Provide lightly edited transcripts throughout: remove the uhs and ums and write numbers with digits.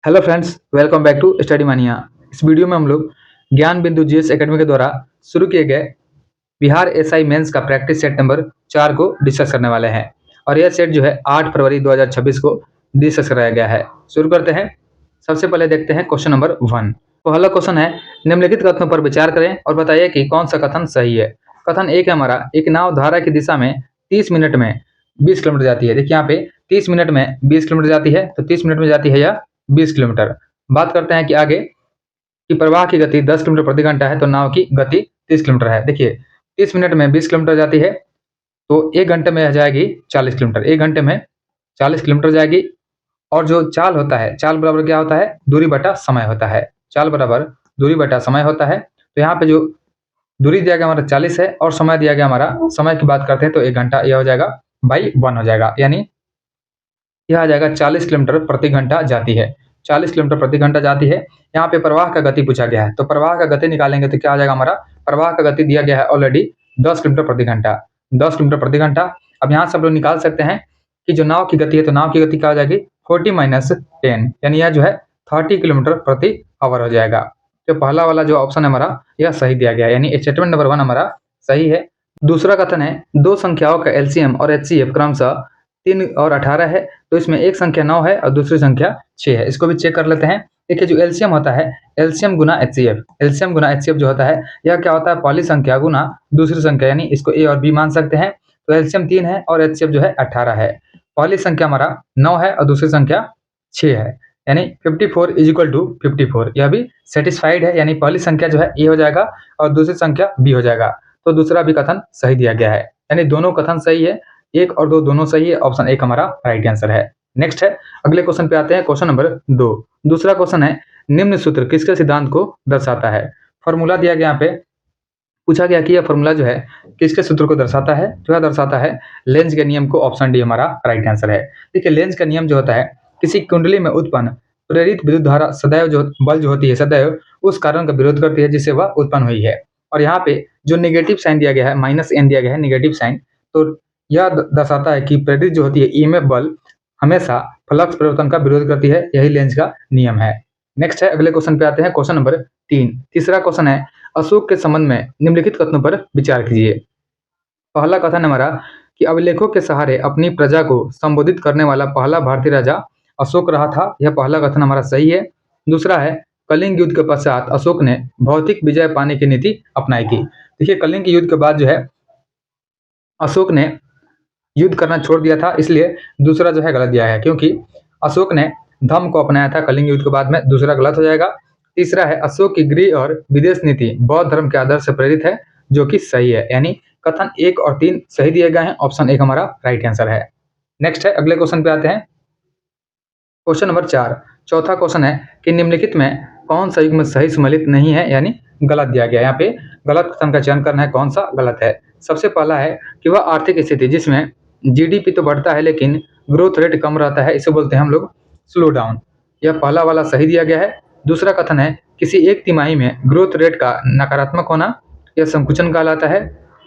Hello friends, welcome back to study mania. इस video में हम लोग ज्ञान बिंदु जीएस एकेडमी के द्वारा शुरू किए गए बिहार एसआई मेंस का प्रैक्टिस सेट नंबर 4 को डिस्कस करने वाले हैं। और यह सेट जो है 8 फरवरी 2026 को डिस्कस कराया गया है। शुरू करते हैं। सबसे पहले देखते हैं क्वेश्चन नंबर 1। पहला क्वेश्चन है, निम्नलिखित कथनों पर विचार करें और बताइए कि कौन सा कथन सही है। कथन एक है हमारा, एक नाव धारा की दिशा में 30 मिनट में 20 किलोमीटर जाती है। देखिए यहाँ पे 30 मिनट में 20 किलोमीटर जाती है, तो 30 मिनट में जाती है या 20 किलोमीटर। बात करते हैं कि आगे की प्रवाह की गति 10 किलोमीटर प्रति घंटा है, तो नाव की गति 30 किलोमीटर है। देखिए 30 मिनट में 20 किलोमीटर जाती है, तो 1 घंटे में जाएगी 40 किलोमीटर। 1 घंटे में 40 किलोमीटर जाएगी। और जो चाल होता है, चाल बराबर क्या होता है, दूरी बटा समय होता है। चाल बराबर दूरी बटा समय होता है। तो यहाँ पे जो दूरी दिया गया हमारा 40 है और समय दिया गया हमारा, समय की बात करते हैं तो 1 घंटा, यह हो जाएगा बाई 1 हो जाएगा, यानी यह आ जाएगा 40 किलोमीटर प्रति घंटा जाती है। 40 किलोमीटर प्रति घंटा जाती है। यहाँ पे प्रवाह का गति पूछा गया है, तो प्रवाह का गति निकालेंगे तो क्या आ जाएगा हमारा, प्रवाह का गति दिया गया है ऑलरेडी 10 किलोमीटर प्रति घंटा। 10 किलोमीटर प्रति घंटा। अब यहाँ से हम लोग निकाल सकते हैं कि जो नाव की गति है, तो नाव की गति क्या हो जाएगी 40 माइनस 10, यानी यह जो है 30 किलोमीटर प्रति आवर हो जाएगा। तो पहला वाला जो ऑप्शन है हमारा, यह सही दिया गया है, यानी स्टेटमेंट नंबर 1 हमारा सही है। दूसरा कथन है, दो संख्याओं का एलसीएम और एचसीएफ क्रमशः 3 और 18 है, तो इसमें एक संख्या 9 है और दूसरी संख्या 6 है। इसको भी चेक कर लेते हैं। देखिए जो एलसीएम होता है, एलसीएम गुना एचसीएफ, एलसीएम गुना एचसीएफ जो होता है, यह क्या होता है, पहली संख्या गुना दूसरी संख्या, यानी इसको ए और बी मान सकते हैं। तो एलसीएम 3 है और एचसीएफ जो है 18 है। पहली संख्या हमारा 9 है और दूसरी संख्या 6 है, यानी 54 इज इक्वल टू 54। यह भी सेटिस्फाइड है, यानी पहली संख्या जो है ए हो जाएगा और दूसरी संख्या बी हो जाएगा। तो दूसरा भी कथन सही दिया गया है, यानी दोनों कथन सही है। 1 और 2 दोनों सही है। ऑप्शन 1 हमारा राइट आंसर है। नेक्स्ट है, अगले क्वेश्चन पे आते हैं। Question number 2। दूसरा क्वेश्चन है, निम्न सूत्र किसके सिद्धांत को दर्शाता है। फॉर्मूला दिया गया, यहाँ पे पूछा गया कि यह फॉर्मूला जो है किसके सूत्र को दर्शाता है, तो यह दर्शाता है लेंज के नियम को। ऑप्शन डी हमारा राइट आंसर है। देखिए लेंज का नियम जो होता है, किसी कुंडली में उत्पन्न प्रेरित विद्युत धारा सदैव जो बल जो होती है, सदैव उस कारण का विरोध करती है जिससे वह उत्पन्न हुई है। और यहाँ पे जो नेगेटिव साइन दिया गया है, -n दिया गया है, नेगेटिव साइन, तो यह दर्शाता है कि प्रेरित जो होती है ईएमएफ बल हमेशा फ्लक्स परिवर्तन का विरोध करती है। यही लेंज का नियम है। नेक्स्ट है, अगले क्वेश्चन पे आते हैं। Question number 3। तीसरा क्वेश्चन है, अशोक के संबंध में निम्नलिखित कथनों पर विचार कीजिए। पहला कथन हमारा कि अभिलेखों के सहारे अपनी प्रजा को संबोधित करने वाला पहला भारतीय राजा अशोक रहा था। यह पहला कथन हमारा सही है। दूसरा है, कलिंग युद्ध के पश्चात अशोक ने भौतिक विजय पाने की नीति अपनाई थी। देखिए कलिंग युद्ध के बाद जो है अशोक ने युद्ध करना छोड़ दिया था, इसलिए दूसरा जो है गलत दिया है, क्योंकि अशोक ने धम्म को अपनाया था कलिंग युद्ध के बाद में। दूसरा गलत हो जाएगा। तीसरा है, अशोक की गृह और विदेश नीति बौद्ध धर्म के आदर्श से प्रेरित है, जो कि सही है, यानी कथन 1 और 3 सही दिए गए हैं। ऑप्शन 1 हमारा राइट आंसर है। नेक्स्ट है, अगले क्वेश्चन पे आते हैं। Question number 4। चौथा क्वेश्चन है कि निम्नलिखित में कौन सा युग्म सही सम्मिलित नहीं है, यानी गलत दिया गया है। यहाँ पे गलत कथन का चयन करना है, कौन सा गलत है। सबसे पहला है कि वह आर्थिक स्थिति जिसमें जीडीपी तो बढ़ता है लेकिन ग्रोथ रेट कम रहता है, इसे बोलते हैं हम लोग स्लो डाउन। यह पहला वाला सही दिया गया है। दूसरा कथन है, किसी एक तिमाही में ग्रोथ रेट का नकारात्मक होना, यह संकुचन कहलाता है,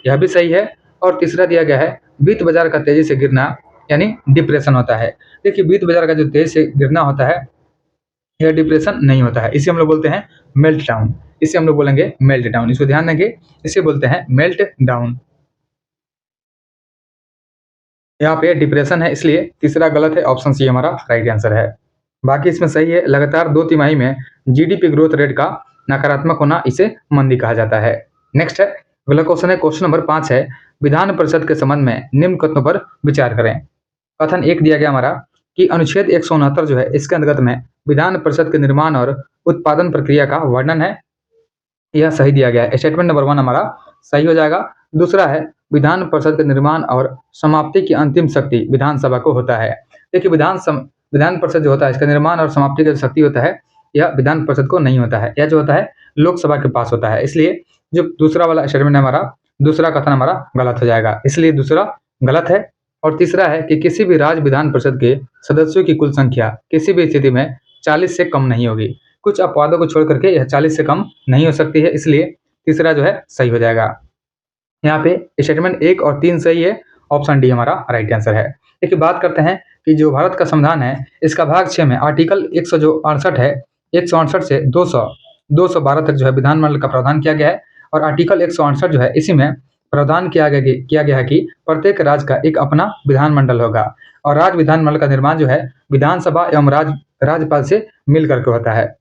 यह भी सही है। और तीसरा दिया गया है, वित्त बाजार का तेजी से गिरना, यानी डिप्रेशन होता है। देखिए वित्त बाजार का जो तेजी से गिरना होता है, यह डिप्रेशन नहीं होता है, इसे हम लोग बोलते हैं मेल्ट डाउन। इसे हम लोग बोलेंगे मेल्ट डाउन, इसको ध्यान देंगे, इसे बोलते हैं मेल्ट डाउन। यहाँ पे डिप्रेशन है, इसलिए तीसरा गलत है। ऑप्शन सी हमारा राइट आंसर है। बाकी इसमें सही है। लगातार 2 तिमाही में जीडीपी ग्रोथ रेट का नकारात्मक होना, इसे मंदी कहा जाता है। नेक्स्ट है, अगला क्वेश्चन है। क्वेश्चन नंबर 5 है, विधान परिषद के संबंध में निम्न कथनों पर विचार करें। कथन 1 दिया गया हमारा कि अनुच्छेद 169 जो है, इसके अंतर्गत में विधान परिषद के निर्माण और उत्पादन प्रक्रिया का वर्णन है, यह सही दिया गया है। स्टेटमेंट नंबर 1 हमारा सही हो जाएगा। दूसरा है, विधान परिषद के निर्माण और समाप्ति की अंतिम शक्ति विधानसभा को होता है। देखिए विधान परिषद जो होता है, इसका निर्माण और समाप्ति का जो शक्ति होता है, यह विधान परिषद को नहीं होता है, यह जो होता है लोकसभा के पास होता है। इसलिए जो दूसरा वाला स्टेटमेंट हमारा, दूसरा कथन हमारा गलत हो जाएगा, इसलिए दूसरा गलत है। और तीसरा है कि किसी भी राज्य विधान परिषद के सदस्यों की कुल संख्या किसी भी स्थिति में 40 से कम नहीं होगी। कुछ अपवादों को छोड़ करके यह 40 से कम नहीं हो सकती है, इसलिए तीसरा जो है सही हो जाएगा। यहाँ पे स्टेटमेंट 1 और 3 सही है। ऑप्शन डी हमारा राइट आंसर है। देखिए बात करते हैं कि जो भारत का संविधान है इसका भाग 6 में आर्टिकल 168 है, 168 से 212 तक जो है विधानमंडल का प्रावधान किया गया है। और आर्टिकल 168 जो है इसी में प्रावधान किया गया है कि प्रत्येक राज्य का एक अपना विधानमंडल होगा और राज्य विधानमंडल का निर्माण जो है विधानसभा एवं राज्यपाल से मिल करके होता है।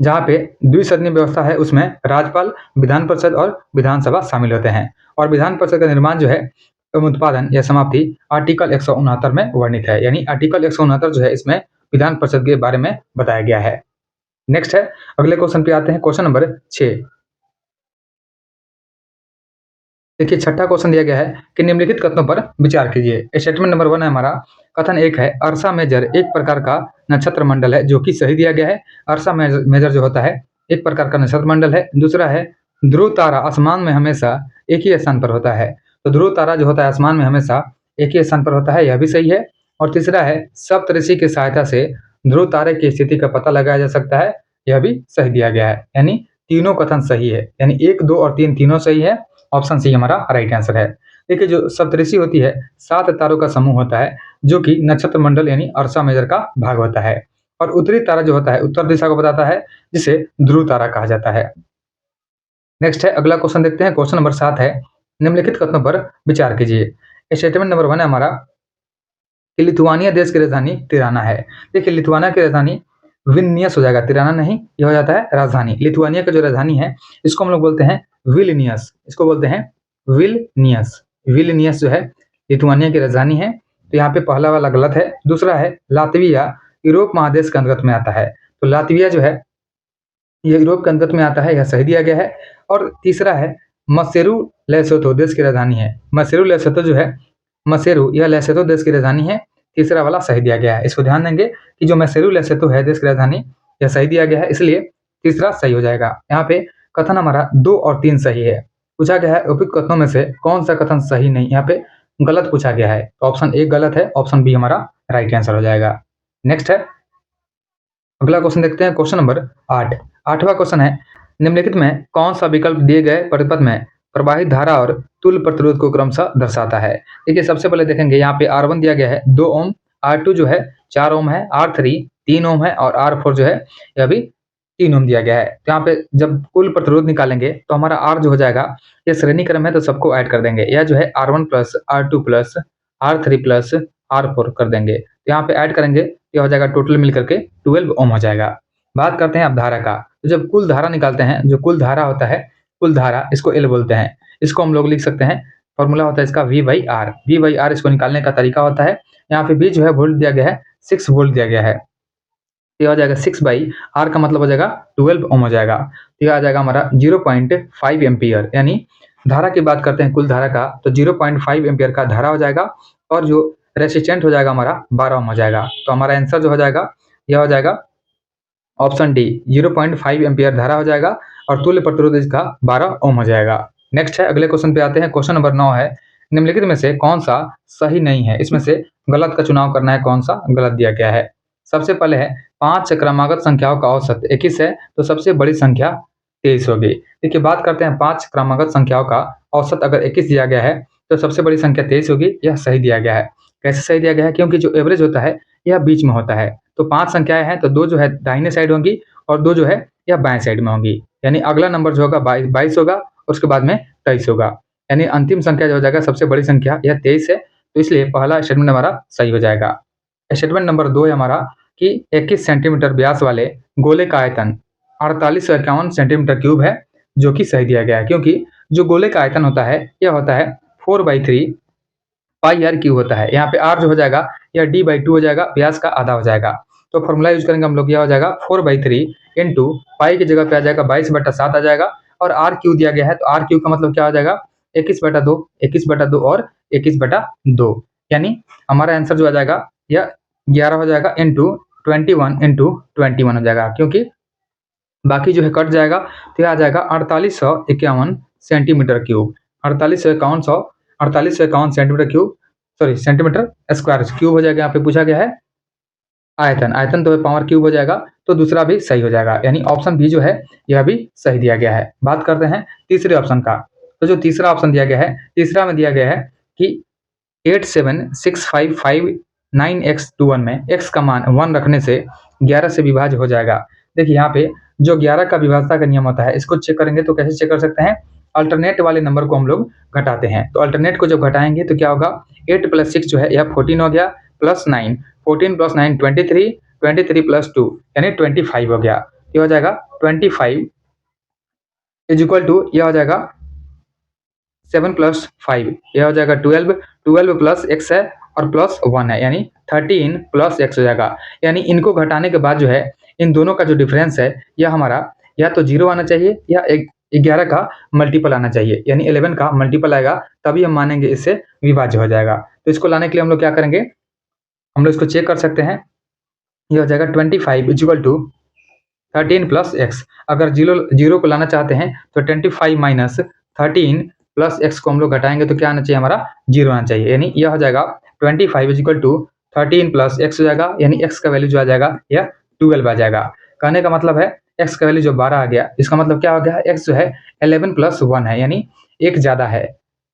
जहाँ पे द्विसदनीय व्यवस्था है उसमें राज्यपाल, विधान परिषद और विधानसभा शामिल होते हैं। और विधान परिषद का निर्माण जो है एवं उत्पादन या समाप्ति आर्टिकल 169 में वर्णित है। यानी आर्टिकल 169 जो है इसमें विधान परिषद के बारे में बताया गया है। नेक्स्ट है, अगले क्वेश्चन पे आते हैं, क्वेश्चन नंबर 6। देखिए छठा क्वेश्चन दिया गया है कि निम्नलिखित कथनों पर विचार कीजिए। स्टेटमेंट नंबर 1 है हमारा, कथन 1 है अर्सा मेजर एक प्रकार का नक्षत्र मंडल है, जो कि सही दिया गया है। अर्सा मेजर जो होता है एक प्रकार का नक्षत्र मंडल है। दूसरा है ध्रुव तारा आसमान में हमेशा एक ही स्थान पर होता है, तो ध्रुव तारा जो होता है आसमान में हमेशा एक ही स्थान पर होता है, यह भी सही है। और तीसरा है सप्तऋषि की सहायता से ध्रुव तारे की स्थिति का पता लगाया जा सकता है, यह भी सही दिया गया है। यानी तीनों कथन सही है, यानी 1, 2 और 3 तीनों सही है। ऑप्शन सी हमारा राइट आंसर है। देखिए जो सप्तऋषि होती है 7 तारों का समूह होता है, जो कि नक्षत्र मंडल यानी अर्सा मेजर का भाग होता है। और उत्तरी तारा जो होता है उत्तर दिशा को बताता है, जिसे ध्रुव तारा कहा जाता है। नेक्स्ट है, अगला क्वेश्चन देखते हैं, क्वेश्चन नंबर 7 है निम्नलिखित कथनों पर विचार कीजिए। स्टेटमेंट नंबर 1 है हमारा कि लिथुआनिया देश की राजधानी तिराना है। देखिए लिथुआनिया की राजधानी विल्नियस हो जाएगा, तिराना नहीं, यह हो जाता है राजधानी। लिथुआनिया का जो राजधानी है इसको हम लोग बोलते हैं विल्नियस, इसको बोलते हैं विल्नियस। विल्नियस जो है लिथुआनिया की राजधानी है, तो यहाँ पे पहला वाला गलत है। दूसरा है लातविया यूरोप महादेश के अंतर्गत में आता है, तो लातविया जो है यह यूरोप के अंतर्गत में आता है, यह सही दिया गया है। और तीसरा है मसेरू लेसोथो देश की राजधानी है। मसेरू लेसोथो जो है, मसेरू यह लेसोथो देश की राजधानी है, तीसरा वाला सही दिया गया है। इसको ध्यान देंगे कि जो मसेरू लेसोथो है देश की राजधानी, यह सही दिया गया है, इसलिए तीसरा सही हो जाएगा। यहाँ पे कथन हमारा 2 और 3 सही है। पूछा गया है उपयुक्त कथनों में से कौन सा कथन सही नहीं, यहाँ पे गलत पूछा गया है, तो ऑप्शन ए गलत है, ऑप्शन बी हमारा राइट आंसर हो जाएगा। नेक्स्ट है, अगला क्वेश्चन देखते हैं, क्वेश्चन नंबर 8। 8वां क्वेश्चन है निम्नलिखित में कौन सा विकल्प दिए गए परिपथ में प्रवाहित धारा और तुल्य प्रतिरोध को क्रमशः दर्शाता है। देखिए सबसे पहले देखेंगे यहाँ पे R1 दिया गया है 2 ओम, R2 जो है 4 ओम है, R3 3 ओम है और R4 जो है यह भी 3 ओम दिया गया है। तो यहाँ पे जब कुल प्रतिरोध निकालेंगे तो हमारा R जो हो जाएगा, ये श्रेणी क्रम है तो सबको ऐड कर देंगे, यह जो है R1 plus R2 plus R3 plus R4 कर देंगे, तो यहाँ पे ऐड करेंगे, यह हो जाएगा टोटल मिलकर के 12 ओम हो जाएगा। बात करते हैं अब धारा का, तो जब कुल धारा निकालते हैं, जो कुल धारा होता है, कुल धारा इसको L बोलते हैं, इसको हम लोग लिख सकते हैं, फॉर्मूला होता है इसका V/R। V/R इसको निकालने का तरीका होता है, यहाँ पे V जो है वोल्ट दिया गया है, 6 वोल्ट दिया गया है, ये हो जाएगा 6/R का मतलब हो जाएगा 12 ओम हो जाएगा, तो यह आ जाएगा हमारा 0.5 एम्पियर। यानी धारा की बात करते हैं कुल धारा का, तो 0.5 एम्पियर का धारा हो जाएगा और जो रेसिस्टेंट हो जाएगा हमारा 12 ओम हो जाएगा। तो हमारा आंसर जो हो जाएगा यह हो जाएगा ऑप्शन डी, 0.5 एम्पियर धारा हो जाएगा और तुल्य प्रतिरोध इसका 12 ओम हो जाएगा। नेक्स्ट है, अगले क्वेश्चन पे आते हैं, क्वेश्चन नंबर 9 है निम्नलिखित में से कौन सा सही नहीं है, इसमें से गलत का चुनाव करना है, कौन सा गलत दिया गया है। सबसे पहले है 5 क्रमागत संख्याओं का औसत 21 है, तो सबसे बड़ी संख्या 23 होगी। देखिए बात करते हैं 5 क्रमागत संख्याओं का औसत अगर 21 दिया गया है तो सबसे बड़ी संख्या 23 होगी, यह सही दिया गया है। कैसे सही दिया गया है, क्योंकि जो एवरेज होता है यह बीच में होता है, तो 5 संख्याएं हैं तो 2 जो है दाहिने साइड होंगी और 2 जो है यह बाएं साइड में होंगी, यानी अगला नंबर जो होगा 22 होगा, उसके बाद में 23 होगा, यानी अंतिम संख्या जो हो जाएगा सबसे बड़ी संख्या यह 23 है, तो इसलिए पहला स्टेटमेंट हमारा सही हो जाएगा। स्टेटमेंट नंबर 2 है हमारा कि 21 सेंटीमीटर व्यास वाले गोले का आयतन 4851 सेंटीमीटर क्यूब है, जो कि सही दिया गया है, क्योंकि जो गोले का आयतन होता है यह होता है 4/3 पाई आर क्यूब होता है। यहाँ पे R जो हो जाएगा यह D/2 हो जाएगा, व्यास का आधा हो जाएगा, तो फॉर्मूला यूज करेंगे हम लोग, यह हो जाएगा 4/3 इंटू पाई की जगह पे आ जाएगा 22/7 आ जाएगा, और R क्यू दिया गया है तो R क्यू का मतलब क्या हो जाएगा 21/2, 21/2 और 21/2, यानी हमारा आंसर जो आ जाएगा यह 11 हो जाएगा इंटू 21 हो जाएगा, क्योंकि बाकी जो है कट जाएगा, तो यह आ जाएगा 4851 centimetre cube, 4851 centimetre cube, sorry centimetre square cube हो जाएगा। यहाँ पे पूछा गया है आयतन तो पावर क्यूब हो जाएगा, तो दूसरा भी सही हो जाएगा, यानी ऑप्शन बी जो है यह भी सही दिया गया है। बात करते हैं तीसरे ऑप्शन का, तो जो तीसरा ऑप्शन दिया गया है, तीसरा में दिया गया है कि 87655 9x टू 1 में x का मान 1 रखने से 11 से विभाज्य हो जाएगा। देखिए यहाँ पे जो 11 का विभाज्यता का नियम होता है, इसको चेक करेंगे तो कैसे चेक कर सकते हैं, अल्टरनेट वाले नंबर को हम लोग घटाते हैं। तो अल्टरनेट को जब घटाएंगे तो क्या होगा, 8 + 6 जो है यह 14 हो गया, प्लस 9, 14 + 9 23, 23 + 2 यानी 25 हो गया। ये हो जाएगा 25 इज इक्वल टू, यह हो जाएगा 7 + 5, यह हो जाएगा 12, 12 प्लस x है और प्लस 1 है, यानी 13 + x हो जाएगा। यानी इनको घटाने के बाद जो है इन दोनों का जो डिफरेंस है यह हमारा या तो 0 आना चाहिए या 11 का मल्टीपल आना चाहिए, यानी 11 का मल्टीपल आएगा तभी हम मानेंगे इससे विभाज्य हो जाएगा। तो इसको लाने के लिए हम लोग क्या करेंगे, हम लोग इसको चेक कर सकते हैं। यह हो जाएगा 25 इज इक्वल टू 13 + x। अगर 0 को लाना चाहते हैं तो 25 - 13 + x को हम लोग घटाएंगे तो क्या आना चाहिए, हमारा 0 आना चाहिए। यानी यह हो जाएगा 25 इज इक्वल टू 13 + x हो जाएगा, यानी x का वैल्यू जो आ जाएगा यह 12 आ जाएगा। कहने का मतलब है x का वैल्यू जो 12 आ गया, इसका मतलब क्या हो गया, x जो है 11 + 1 है, यानी एक ज़्यादा है।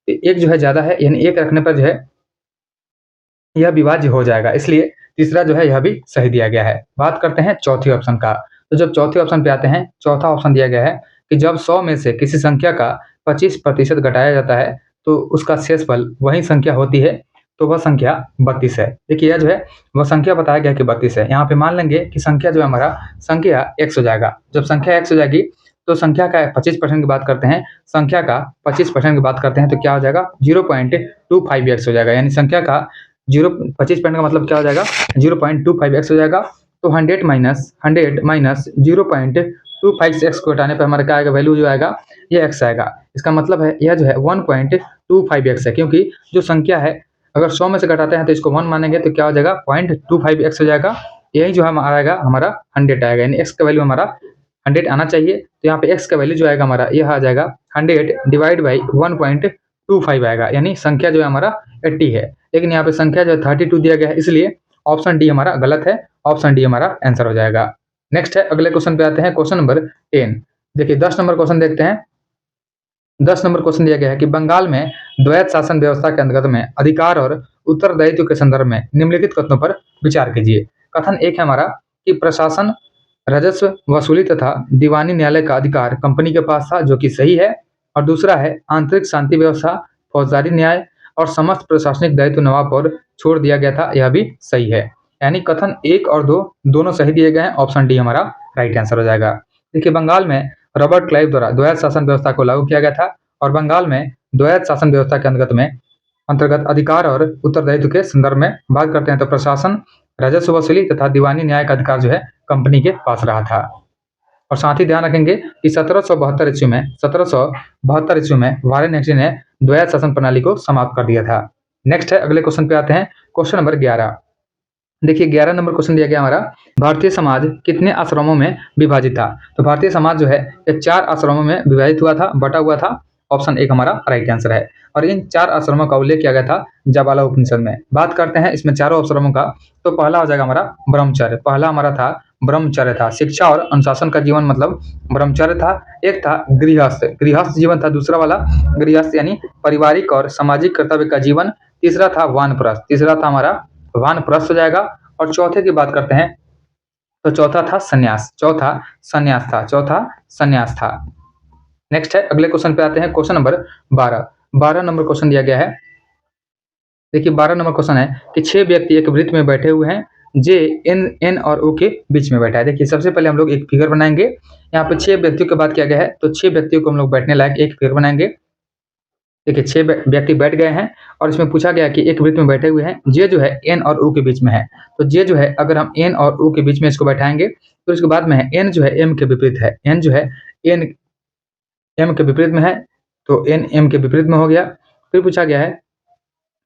एक जो है ज़्यादा है, यानी एक रखने पर जो है यह विभाज्य हो जाएगा, इसलिए तीसरा जो है यह भी सही दिया गया है। बात करते हैं चौथे ऑप्शन का। तो जब चौथे ऑप्शन पे आते हैं, चौथा ऑप्शन दिया गया है कि जब 100 में से किसी संख्या का 25% घटाया जाता है तो उसका शेषफल वही संख्या होती है, तो वह संख्या 32 है। देखिए यह जो है वह संख्या बताया गया कि 32 है। यहाँ पे मान लेंगे कि संख्या जो है हमारा संख्या x हो जाएगा। जब संख्या x हो जाएगी तो संख्या का 25% की बात करते हैं, संख्या का 25% की बात करते हैं तो क्या हो जाएगा, 0.25x हो जाएगा। यानी संख्या का 25% का मतलब क्या हो जाएगा, 0.25x हो जाएगा। तो 100 माइनस 0.25x को हटाने पर हमारा क्या आएगा, वैल्यू जो आएगा ये x आएगा। इसका मतलब है यह जो है 1.25x है, क्योंकि जो संख्या है अगर 100 में से घटाते हैं तो इसको 1 मानेंगे तो क्या हो जाएगा 0.25x हो जाएगा। यही जो हम आएगा हमारा 100 आएगा, यानी x का वैल्यू हमारा 100 आना चाहिए। तो यहाँ पे x का वैल्यू जो आएगा हमारा यह आ जाएगा 100 डिवाइड बाई 1.25 आएगा, यानी संख्या जो है हमारा 80 है। लेकिन यहाँ पे संख्या जो है 32 दिया गया है, इसलिए ऑप्शन डी हमारा गलत है, ऑप्शन डी हमारा आंसर हो जाएगा। नेक्स्ट है, अगले क्वेश्चन पे आते हैं, क्वेश्चन नंबर 10। देखिए 10 नंबर क्वेश्चन देखते हैं। 10 नंबर क्वेश्चन दिया गया है कि बंगाल में द्वैत शासन व्यवस्था के अंतर्गत में अधिकार और उत्तरदायित्व के संदर्भ में निम्नलिखित कथनों पर विचार कीजिए। कथन एक है हमारा कि प्रशासन, राजस्व वसूली तथा दीवानी न्यायालय का अधिकार कंपनी के पास था, जो कि सही है। और दूसरा है आंतरिक शांति व्यवस्था, फौजदारी न्याय और समस्त प्रशासनिक दायित्व नवाब पर छोड़ दिया गया था, यह भी सही है। यानी कथन 1 और 2 दोनों सही दिए गए हैं, ऑप्शन डी हमारा राइट आंसर हो जाएगा। देखिए बंगाल में रॉबर्ट क्लाइव द्वारा द्वैत शासन व्यवस्था को लागू किया गया था और बंगाल में द्वैत शासन व्यवस्था के अंतर्गत अधिकार और उत्तरदायित्व के संदर्भ में बात करते हैं तो प्रशासन, राजस्व वसूली तथा दीवानी न्याय का अधिकार जो है कंपनी के पास रहा था। और साथ ही ध्यान रखेंगे कि 1772 ईस्वी में वारेन हेस्टी ने द्वैत शासन प्रणाली को समाप्त कर दिया था। नेक्स्ट है, अगले क्वेश्चन पे आते हैं, क्वेश्चन नंबर 11। देखिए 11 नंबर क्वेश्चन दिया गया हमारा, भारतीय समाज कितने आश्रमों में विभाजित था। तो भारतीय समाज जो है ये 4 आश्रमों में विभाजित हुआ था, बटा हुआ था। ऑप्शन 1 हमारा राइट आंसर है। और इन 4 आश्रमों का उल्लेख किया गया था जाबाला उपनिषद में। बात करते हैं इसमें चारों आश्रमों का, तो पहला हो जाएगा हमारा ब्रह्मचर्य। पहला हमारा था ब्रह्मचर्य था, शिक्षा और अनुशासन का जीवन मतलब ब्रह्मचर्य था। एक था गृहस्थ, गृहस्थ जीवन था दूसरा वाला, गृहस्थ यानी पारिवारिक और सामाजिक कर्तव्य का जीवन। तीसरा था वानप्रस्थ, तीसरा था हमारा वानप्रस्थ हो जाएगा। और चौथे की बात करते हैं तो चौथा था संन्यास, चौथा संन्यास था, चौथा संन्यास था। नेक्स्ट है, अगले क्वेश्चन पे आते हैं, क्वेश्चन नंबर 12। 12 नंबर क्वेश्चन दिया गया है। देखिए 12 नंबर क्वेश्चन है कि 6 व्यक्ति एक वृत्त में बैठे हुए हैं, जे एन और ओ के बीच में बैठा है। देखिए सबसे पहले हम लोग एक फिगर बनाएंगे। यहाँ पे 6 व्यक्तियों की बात किया गया है, तो 6 व्यक्तियों को हम लोग बैठने लायक एक फिगर बनाएंगे। देखिए 6 व्यक्ति बैठ गए हैं और इसमें पूछा गया कि एक वृत्त में बैठे हुए हैं, जे जो है एन और ओ के बीच में है। तो जे जो है अगर हम एन और ओ के बीच में इसको बैठाएंगे तो इसके बाद में है एन जो है एम के विपरीत है, एन जो है एन एम के विपरीत में है, तो एन एम के विपरीत में हो गया। फिर पूछा गया है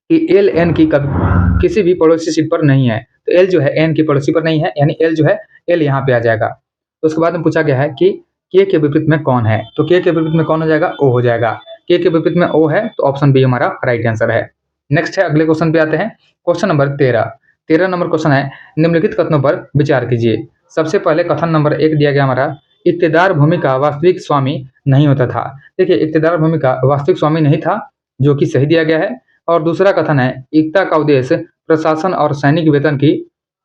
कि एल एन की किसी भी पड़ोसी सीट पर नहीं है, तो एल जो है एन की पड़ोसी पर नहीं है, यानी एल जो है एल यहाँ पे आ जाएगा। तो उसके बाद में पूछा गया है कि के विपरीत में कौन है, तो के विपरीत में कौन हो जाएगा, ओ हो जाएगा। के विपरीत में ओ है, तो ऑप्शन बी हमारा राइट आंसर है। नेक्स्ट है, अगले क्वेश्चन पे आते हैं, क्वेश्चन नंबर 13। 13 नंबर क्वेश्चन है, निम्नलिखित कथनों पर विचार कीजिए। सबसे पहले कथन नंबर 1 दिया गया हमारा, इक्तेदार भूमि का वास्तविक स्वामी नहीं होता था। देखिए इक्तेदार भूमि का वास्तविक स्वामी नहीं था, जो कि सही दिया गया है। और दूसरा कथन है, एकता का उद्देश्य प्रशासन और सैनिक वेतन की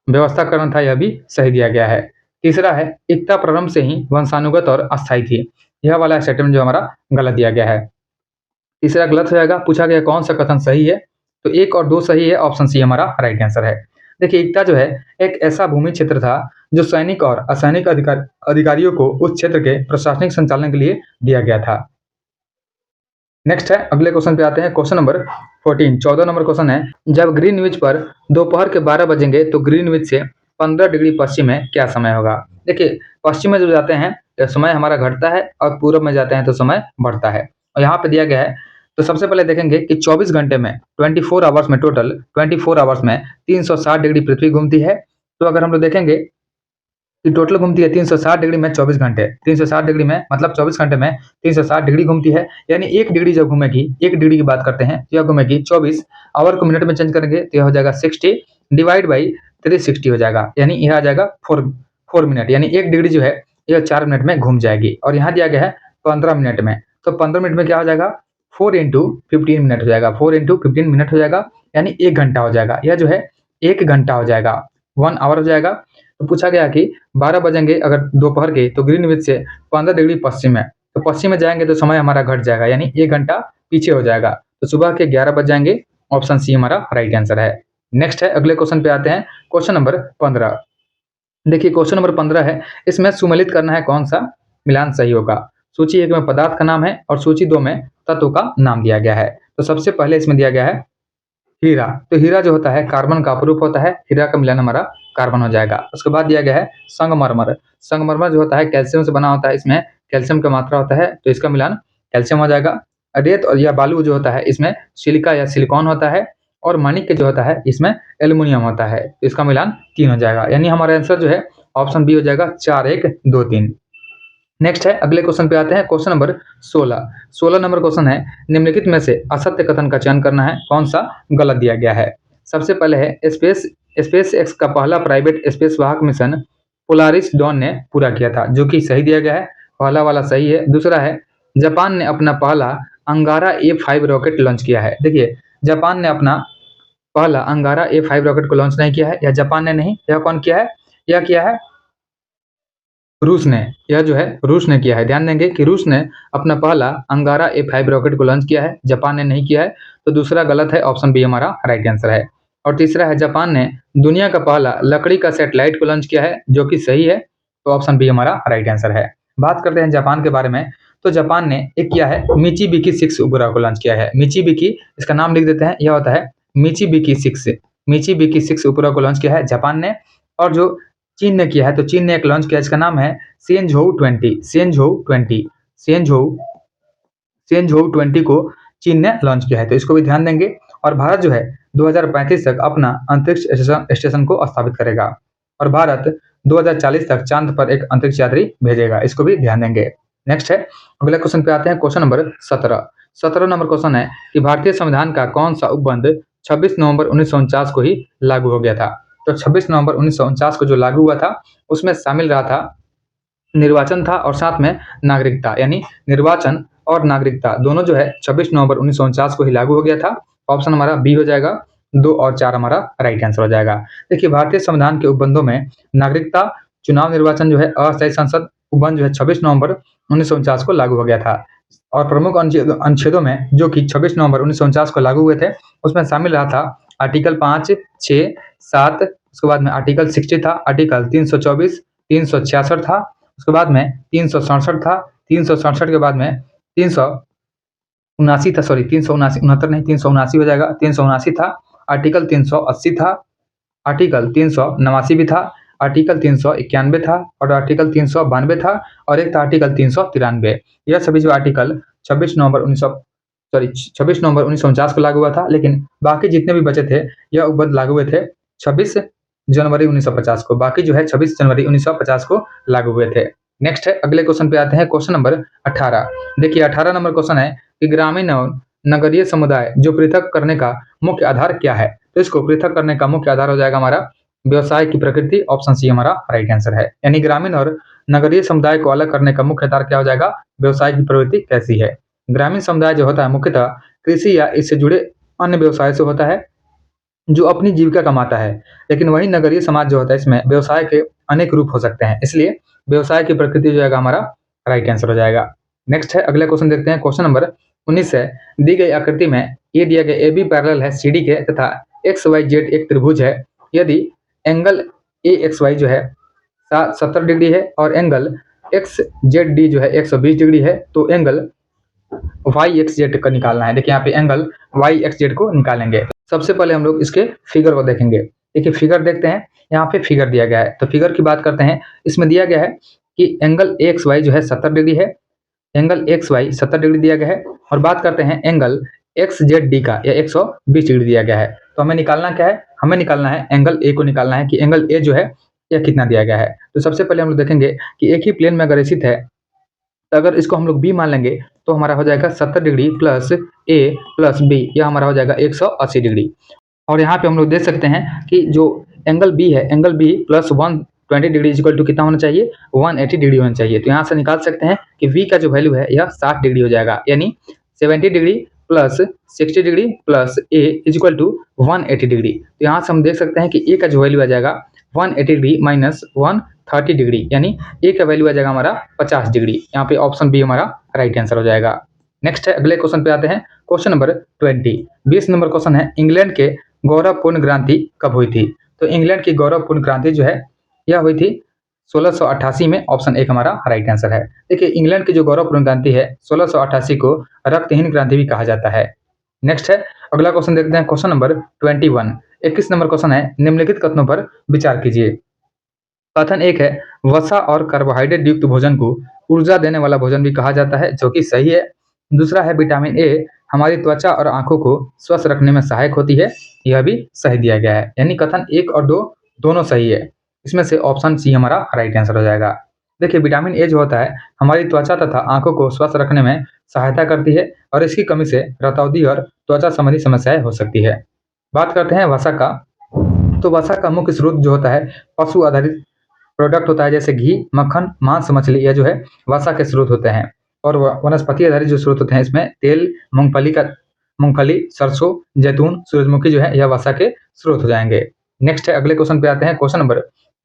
व्यवस्था करना था, यह भी सही दिया गया है। तीसरा है एकता प्रारंभ से ही वंशानुगत और अस्थायी थी। यह वाला स्टेटमेंट जो हमारा गलत दिया गया है। तीसरा गलत हो जाएगा। पूछा गया कौन सा कथन सही है, तो 1 और 2 सही है, ऑप्शन सी हमारा राइट आंसर है। देखिए एकता जो है एक ऐसा भूमि क्षेत्र था जो सैनिक और असैनिक अधिकारियों को उस क्षेत्र के प्रशासनिक संचालन के लिए दिया गया था। नेक्स्ट है, अगले क्वेश्चन पे आते हैं। क्वेश्चन नंबर 14, 14 नंबर क्वेश्चन है, जब ग्रीनविच पर दोपहर के 12 बजेंगे तो ग्रीनविच से 15 डिग्री पश्चिम में क्या समय होगा। देखिए पश्चिम में जो जाते हैं तो समय हमारा घटता है और पूरब में जाते हैं तो समय बढ़ता है। और यहाँ पे दिया गया है, तो सबसे पहले देखेंगे कि 24 घंटे में 24 आवर्स में टोटल 24 आवर्स में 360 डिग्री पृथ्वी घूमती है। तो अगर हम लोग देखेंगे कि टोटल घूमती है 360 डिग्री में 24 घंटे, 360 डिग्री में मतलब 24 घंटे में 360 डिग्री घूमती है, यानी 1 डिग्री जब घूमेगी, 1 डिग्री की बात करते हैं, यह घूमेगी 24, आवर को मिनट में चेंज करेंगे तो यह हो जाएगा 60 डिवाइड बाई 360 हो जाएगा, यानी यह आ जाएगा 4 मिनट, यानी 1 डिग्री जो है यह 4 मिनट में घूम जाएगी। और यहाँ दिया गया है 15 मिनट में, तो 15 मिनट में क्या हो जाएगा 4 इंटू 15 मिनट हो जाएगा, 4 इंटू 15 मिनट हो जाएगा, यानी 1 घंटा हो जाएगा। यह जो है 1 घंटा हो जाएगा, 1 आवर हो जाएगा। तो पूछा गया कि 12 बजेंगे अगर दोपहर के तो ग्रीनविच से 15 डिग्री पश्चिम है, तो पश्चिम में जाएंगे तो समय हमारा घट जाएगा, यानी 1 घंटा पीछे हो जाएगा। तो सुबह के 11 बज जाएंगे, ऑप्शन सी हमारा राइट आंसर है। नेक्स्ट है, अगले क्वेश्चन पे आते हैं। क्वेश्चन नंबर 15, देखिए क्वेश्चन नंबर 15 है, इसमें सुमेलित करना है कौन सा मिलान सही होगा। सूची 1 में पदार्थ का नाम है और सूची 2 में तत्व का नाम दिया गया है। तो सबसे पहले इसमें दिया गया है हीरा, तो हीरा जो होता है कार्बन का अपरूप होता है, हीरा का मिलान हमारा कार्बन हो जाएगा। उसके बाद दिया गया है संगमरमर, संगमरमर जो होता है कैल्शियम से बना होता है, इसमें कैल्शियम का मात्रा होता है, तो इसका मिलान कैल्शियम हो जाएगा। रेत और या बालू जो होता है इसमें सिलिका या सिलिकॉन होता है, और माणिक्य जो होता है इसमें एल्युमिनियम होता है, तो इसका मिलान 3 हो जाएगा, यानी हमारा आंसर जो है ऑप्शन बी हो जाएगा 4 1 2 3। नेक्स्ट है, अगले क्वेश्चन पे आते हैं। क्वेश्चन नंबर 16, 16 नंबर क्वेश्चन है, निम्नलिखित में से असत्य कथन का चयन करना है, कौन सा गलत दिया गया है। सबसे पहले है स्पेस एक्स का पहला प्राइवेट स्पेस वाहक मिशन पोलारिस डॉन ने पूरा किया था, जो कि सही दिया गया है, पहला वाला सही है। दूसरा है जापान ने अपना पहला अंगारा A5 रॉकेट लॉन्च किया है। देखिए जापान ने अपना पहला अंगारा A5 रॉकेट को लॉन्च नहीं किया है, यह जापान ने नहीं, यह कौन किया है, यह किया है रूस ने, यह जो है रूस ने किया है। ध्यान देंगे कि रूस ने अपना पहला अंगारा A5 रॉकेट को लॉन्च किया है, जापान ने नहीं किया है, तो दूसरा गलत है, ऑप्शन बी हमारा राइट आंसर है। और तीसरा है जापान ने दुनिया का पहला लकड़ी का सैटेलाइट को लॉन्च किया है, जो कि सही है, तो ऑप्शन बी हमारा राइट आंसर है। बात करते हैं जापान के बारे में, तो जापान ने एक किया है मिचिबिकी 6 उपग्रह को लॉन्च किया है। मिचिबिकी, इसका नाम लिख देते हैं, यह होता है मिचिबिकी 6, मिचिबिकी 6 उपग्रह को लॉन्च किया है जापान ने। और जो चीन ने किया है, तो चीन ने एक लॉन्च किया, इसका नाम है शेनझोउ 20, शेनझोउ 20, शेनझोउ शेनझोउ 20 को चीन ने लॉन्च किया है, तो इसको भी ध्यान देंगे। और भारत जो है 2035 तक अपना अंतरिक्ष स्टेशन को स्थापित करेगा, और भारत 2040 तक चांद पर एक अंतरिक्ष यात्री भेजेगा, इसको भी ध्यान देंगे। नेक्स्ट है, अगले क्वेश्चन पे आते हैं। क्वेश्चन नंबर 17, 17 नंबर क्वेश्चन है कि भारतीय संविधान का कौन सा उपबंध 26 नवंबर 1949 को ही लागू हो गया था। तो 26 नवंबर 1949 को जो लागू हुआ था उसमें शामिल रहा था निर्वाचन था और साथ में नागरिकता, यानी निर्वाचन और नागरिकता दोनों जो है 26 नवंबर 1949 को ही लागू हो गया था। ऑप्शन हमारा बी हो जाएगा, 2 और 4 हमारा राइट आंसर हो जाएगा। देखिए भारतीय संविधान के उपबंधों में नागरिकता, चुनाव निर्वाचन जो है अस्थायी संसद उपबंध जो है 26 नवंबर 1949 को लागू हो गया था। और प्रमुख अनुच्छेदों में जो कि 26 नवंबर 1949 को लागू हुए थे उसमें शामिल रहा था आर्टिकल 5, 6, 7, उसके बाद में आर्टिकल 60 था, आर्टिकल 324, 366 था, उसके बाद में 367 था, 367 के बाद में 379 था, सॉरी 379, 69 नहीं 379 हो जाएगा, 379 था, आर्टिकल 380 था, आर्टिकल 389 भी था, आर्टिकल 391 था, और आर्टिकल 392 था, और एक था आर्टिकल 393। यह सभी जो आर्टिकल 26 नवंबर 1949 को लागू हुआ था, लेकिन बाकी जितने भी बचे थे यह उपबंध लागू हुए थे 26 जनवरी 1950 को, बाकी जो है 26 जनवरी 1950 को लागू हुए थे। नेक्स्ट है, अगले क्वेश्चन पे आते हैं। क्वेश्चन नंबर 18, देखिए 18 नंबर क्वेश्चन है कि ग्रामीण और नगरीय समुदाय जो पृथक करने का मुख्य आधार क्या है। तो इसको पृथक करने का मुख्य आधार हो जाएगा हमारा व्यवसाय की प्रकृति, ऑप्शन सी हमारा राइट आंसर है। यानी ग्रामीण और नगरीय समुदाय को अलग करने का मुख्य आधार क्या हो जाएगा, व्यवसाय की प्रवृत्ति कैसी है। ग्रामीण समुदाय जो होता है मुख्यतः कृषि या इससे जुड़े अन्य व्यवसाय से होता है, जो अपनी जीविका कमाता है। लेकिन वही नगरीय समाज जो होता है, इसमें व्यवसाय के अनेक रूप हो सकते हैं, इसलिए व्यवसाय की प्रकृति जो है हमारा राइट आंसर हो जाएगा। नेक्स्ट है, अगला क्वेश्चन देखते हैं। क्वेश्चन नंबर 19 है, दी गई आकृति में ये दिया गया ए बी पैरेलल है सी डी के तथा एक्स वाई जेड एक त्रिभुज है। यदि एंगल ए एक्स वाई जो है 70 डिग्री है और एंगल एक्स जेड डी जो है 120 डिग्री है, तो एंगल वाई एक्स जेड का निकालना है। देखिए यहाँ पे एंगल वाई एक्स जेड को निकालेंगे। सबसे पहले हम लोग इसके फिगर को देखेंगे। देखिए फिगर देखते हैं, यहाँ पे फिगर दिया गया है, तो फिगर की बात करते हैं। इसमें दिया गया है कि एंगल एक्स वाई जो है 70 डिग्री है, एंगल एक्स वाई 70 डिग्री दिया गया है। और बात करते हैं एंगल एक्स जेड डी का, या 120 डिग्री दिया गया है। तो हमें निकालना क्या है, हमें निकालना है एंगल ए को निकालना है कि एंगल ए जो है यह कितना दिया गया है। तो सबसे पहले हम लोग देखेंगे कि एक ही प्लेन में अगर स्थित है, तो अगर इसको हम लोग बी मान लेंगे तो हमारा हो जाएगा 70 डिग्री प्लस ए प्लस बी, यह हमारा हो जाएगा 180 डिग्री। और यहाँ पे हम लोग देख सकते हैं कि जो एंगल बी है, angle B plus 120 degree equal to कितना होना चाहिए, 180 डिग्री होना चाहिए। तो यहाँ से निकाल सकते हैं कि वी का जो वैल्यू है यह 60 डिग्री हो जाएगा, यानी 70 degree plus 60 degree plus A equal to 180 degree. तो यहाँ से हम देख सकते हैं कि ए का जो वैल्यू आ जाएगा 180 डिग्री माइनस 130 डिग्री, यानी ए का वैल्यू आ जाएगा हमारा 50 डिग्री। यहाँ पे ऑप्शन बी हमारा राइट आंसर हो जाएगा। नेक्स्ट है, अगले क्वेश्चन पे आते हैं। क्वेश्चन नंबर 20 नंबर क्वेश्चन है, इंग्लैंड के गौरवपूर्ण क्रांति कब हुई थी। तो इंग्लैंड की गौरवपूर्ण क्रांति जो है यह हुई थी 1688 में। ऑप्शन एक हमारा राइट आंसर है। देखिए इंग्लैंड की जो गौरवपूर्ण क्रांति है 1688 को रक्तहीन क्रांति भी कहा जाता है। नेक्स्ट है, अगला क्वेश्चन देखते हैं। क्वेश्चन नंबर 21 नंबर क्वेश्चन है, निम्नलिखित कथनों पर विचार कीजिए। कथन एक है, वसा और कार्बोहाइड्रेट युक्त भोजन को ऊर्जा देने वाला भोजन भी कहा जाता है, जो कि सही है। दूसरा है, विटामिन ए हमारी त्वचा और आंखों को स्वस्थ रखने में सहायक होती है, यह भी सही दिया गया है। यानी कथन 1 और 2 दोनों सही है। इसमें से ऑप्शन सी हमारा राइट आंसर हो जाएगा। देखिए विटामिन ए जो होता है हमारी त्वचा तथा आंखों को स्वस्थ रखने में सहायता करती है, और इसकी कमी से रतौंधी और त्वचा संबंधी समस्याएं हो सकती है। बात करते हैं वसा का। तो वसा का मुख्य स्रोत जो होता है पशु आधारित प्रोडक्ट होता है, जैसे घी, मक्खन, मांस, मछली, यह जो है वसा के स्रोत होते हैं। और वनस्पति आधारित जो स्रोत होते हैं इसमें तेल, मूंगफली, सरसों, जैतून, सूरजमुखी जो है यह वसा के स्रोत हो जाएंगे। नेक्स्ट है, अगले क्वेश्चन पे आते हैं। क्वेश्चन नंबर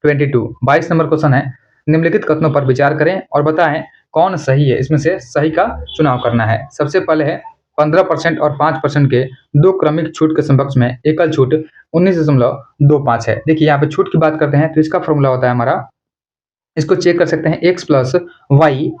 22 नंबर क्वेश्चन है, निम्नलिखित कथनों पर विचार करें और बताएं कौन सही है। इसमें से सही का चुनाव करना है। सबसे पहले है, 15% और 5% के दो क्रमिक छूट के समकक्ष में एकल छूट 19.25 है। देखिए यहाँ पे छूट की बात करते हैं तो इसका फॉर्मूला होता है हमारा, इसको चेक कर सकते हैं, x plus y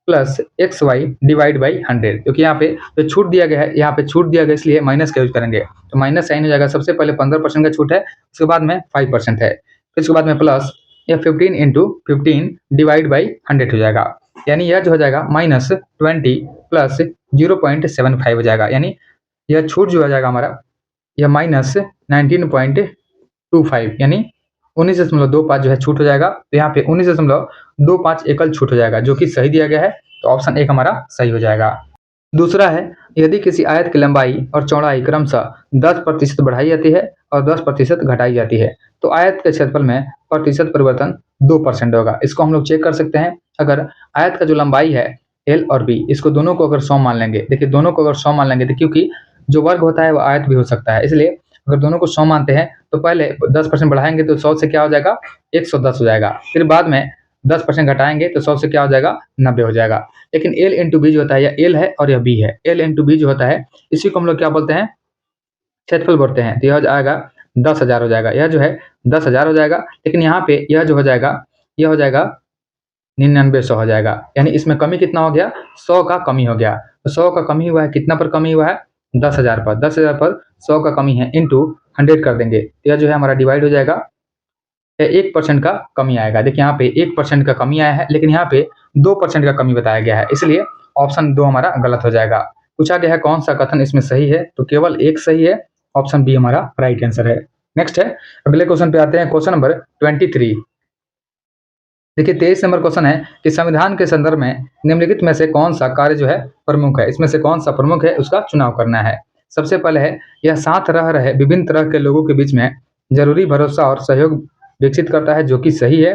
plus x y divide by 100। क्योंकि यहाँ पे जो छूट दिया गया है, यहाँ पे छूट दिया गया इसलिए माइनस का यूज करेंगे, तो माइनस साइन हो जाएगा। सबसे पहले 15% का छूट है, उसके बाद में 5% है, फिर उसके बाद में प्लस या 15 इंटू 15 डिवाइड बाई 100 हो जाएगा। यानी यह जो हो जाएगा -20 प्लस 0.75 हो जाएगा। यानी यह छूट जो हो जाएगा हमारा यह -19.25, यानी 19.25 जो है छूट हो जाएगा। तो यहाँ पे 19.25 एकल छूट हो जाएगा, जो कि सही दिया गया है। तो ऑप्शन एक हमारा सही हो जाएगा। दूसरा है, यदि किसी आयत की लंबाई और चौड़ाई क्रमशः 10% बढ़ाई जाती है और 10% घटाई जाती है, तो आयत के क्षेत्रफल में प्रतिशत परिवर्तन 2% होगा। इसको हम लोग चेक कर सकते हैं। अगर आयत का जो लंबाई है एल और बी, इसको दोनों को अगर 100 मान लेंगे, देखिए दोनों को अगर 100 मान लेंगे, तो क्योंकि जो वर्ग होता है वो आयत भी हो सकता है, इसलिए अगर दोनों को 100 मानते हैं तो पहले 10% बढ़ाएंगे तो 100 से क्या हो जाएगा, 110 हो जाएगा। फिर बाद में 10% घटाएंगे तो 100 से क्या हो जाएगा, 90 हो जाएगा। लेकिन एल इंटू बी जो होता है, यह एल है और यह बी है। एल इंटू बी जो होता है इसी को हम लोग क्या बोलते हैं, क्षेत्रफल बोलते हैं। तो यह आएगा 10,000 हो जाएगा, यह जो है 10,000 हो जाएगा। लेकिन यहाँ पे यह जो हो जाएगा यह हो जाएगा 9900 हो जाएगा। यानी इसमें कमी कितना हो गया, 100 का कमी हो गया। तो 100 का कमी हुआ है, कितना पर कमी हुआ है, 10,000 पर। 10,000 पर 100 का कमी है, इंटू 100 कर देंगे, तो यह जो है हमारा डिवाइड हो जाएगा, 1% का कमी आएगा। देखिए यहाँ पे 1% का कमी आया है, लेकिन यहाँ पे 2% का कमी बताया गया है, इसलिए ऑप्शन 2 हमारा गलत हो जाएगा। पूछा गया है कौन सा कथन इसमें सही है, तो केवल एक सही है, ऑप्शन बी हमारा राइट आंसर है। नेक्स्ट है, अगले क्वेश्चन पे आते हैं। Question number 23। देखिए 23 नंबर क्वेश्चन है कि संविधान के संदर्भ में निम्नलिखित में से कौन सा कार्य जो है प्रमुख है। इसमें से कौन सा प्रमुख है उसका चुनाव करना है। सबसे पहले है, यह साथ रह रहे विभिन्न तरह के लोगों के बीच में जरूरी भरोसा और सहयोग विकसित करता है, जो कि सही है।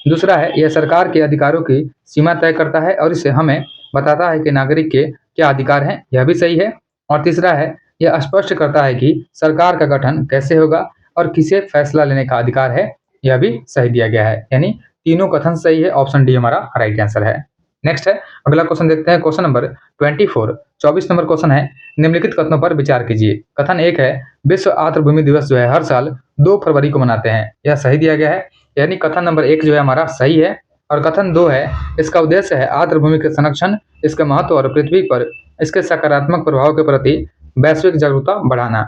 दूसरा है, यह सरकार के अधिकारों की सीमा तय करता है और इसे हमें बताता है कि नागरिक के क्या अधिकार हैं, यह भी सही है। और तीसरा है, यह स्पष्ट करता है कि सरकार का गठन कैसे होगा और किसे फैसला लेने का अधिकार है, यह भी सही दिया गया है। यानी तीनों कथन सही है, ऑप्शन डी हमारा राइट आंसर है। नेक्स्ट है, अगला क्वेश्चन देखते हैं, क्वेश्चन नंबर 24 नंबर क्वेश्चन है, निम्नलिखित कथनों पर विचार कीजिए। कथन 1 है, विश्व आर्द्रभूमि दिवस जो है हर साल 2 फरवरी को मनाते हैं, यह सही दिया गया है। यानी कथन नंबर 1 जो है हमारा सही है। और कथन 2 है, इसका उद्देश्य है आर्द्रभूमि के संरक्षण, इसका महत्व और पृथ्वी पर इसके सकारात्मक प्रभाव के प्रति वैश्विक जागरूकता बढ़ाना।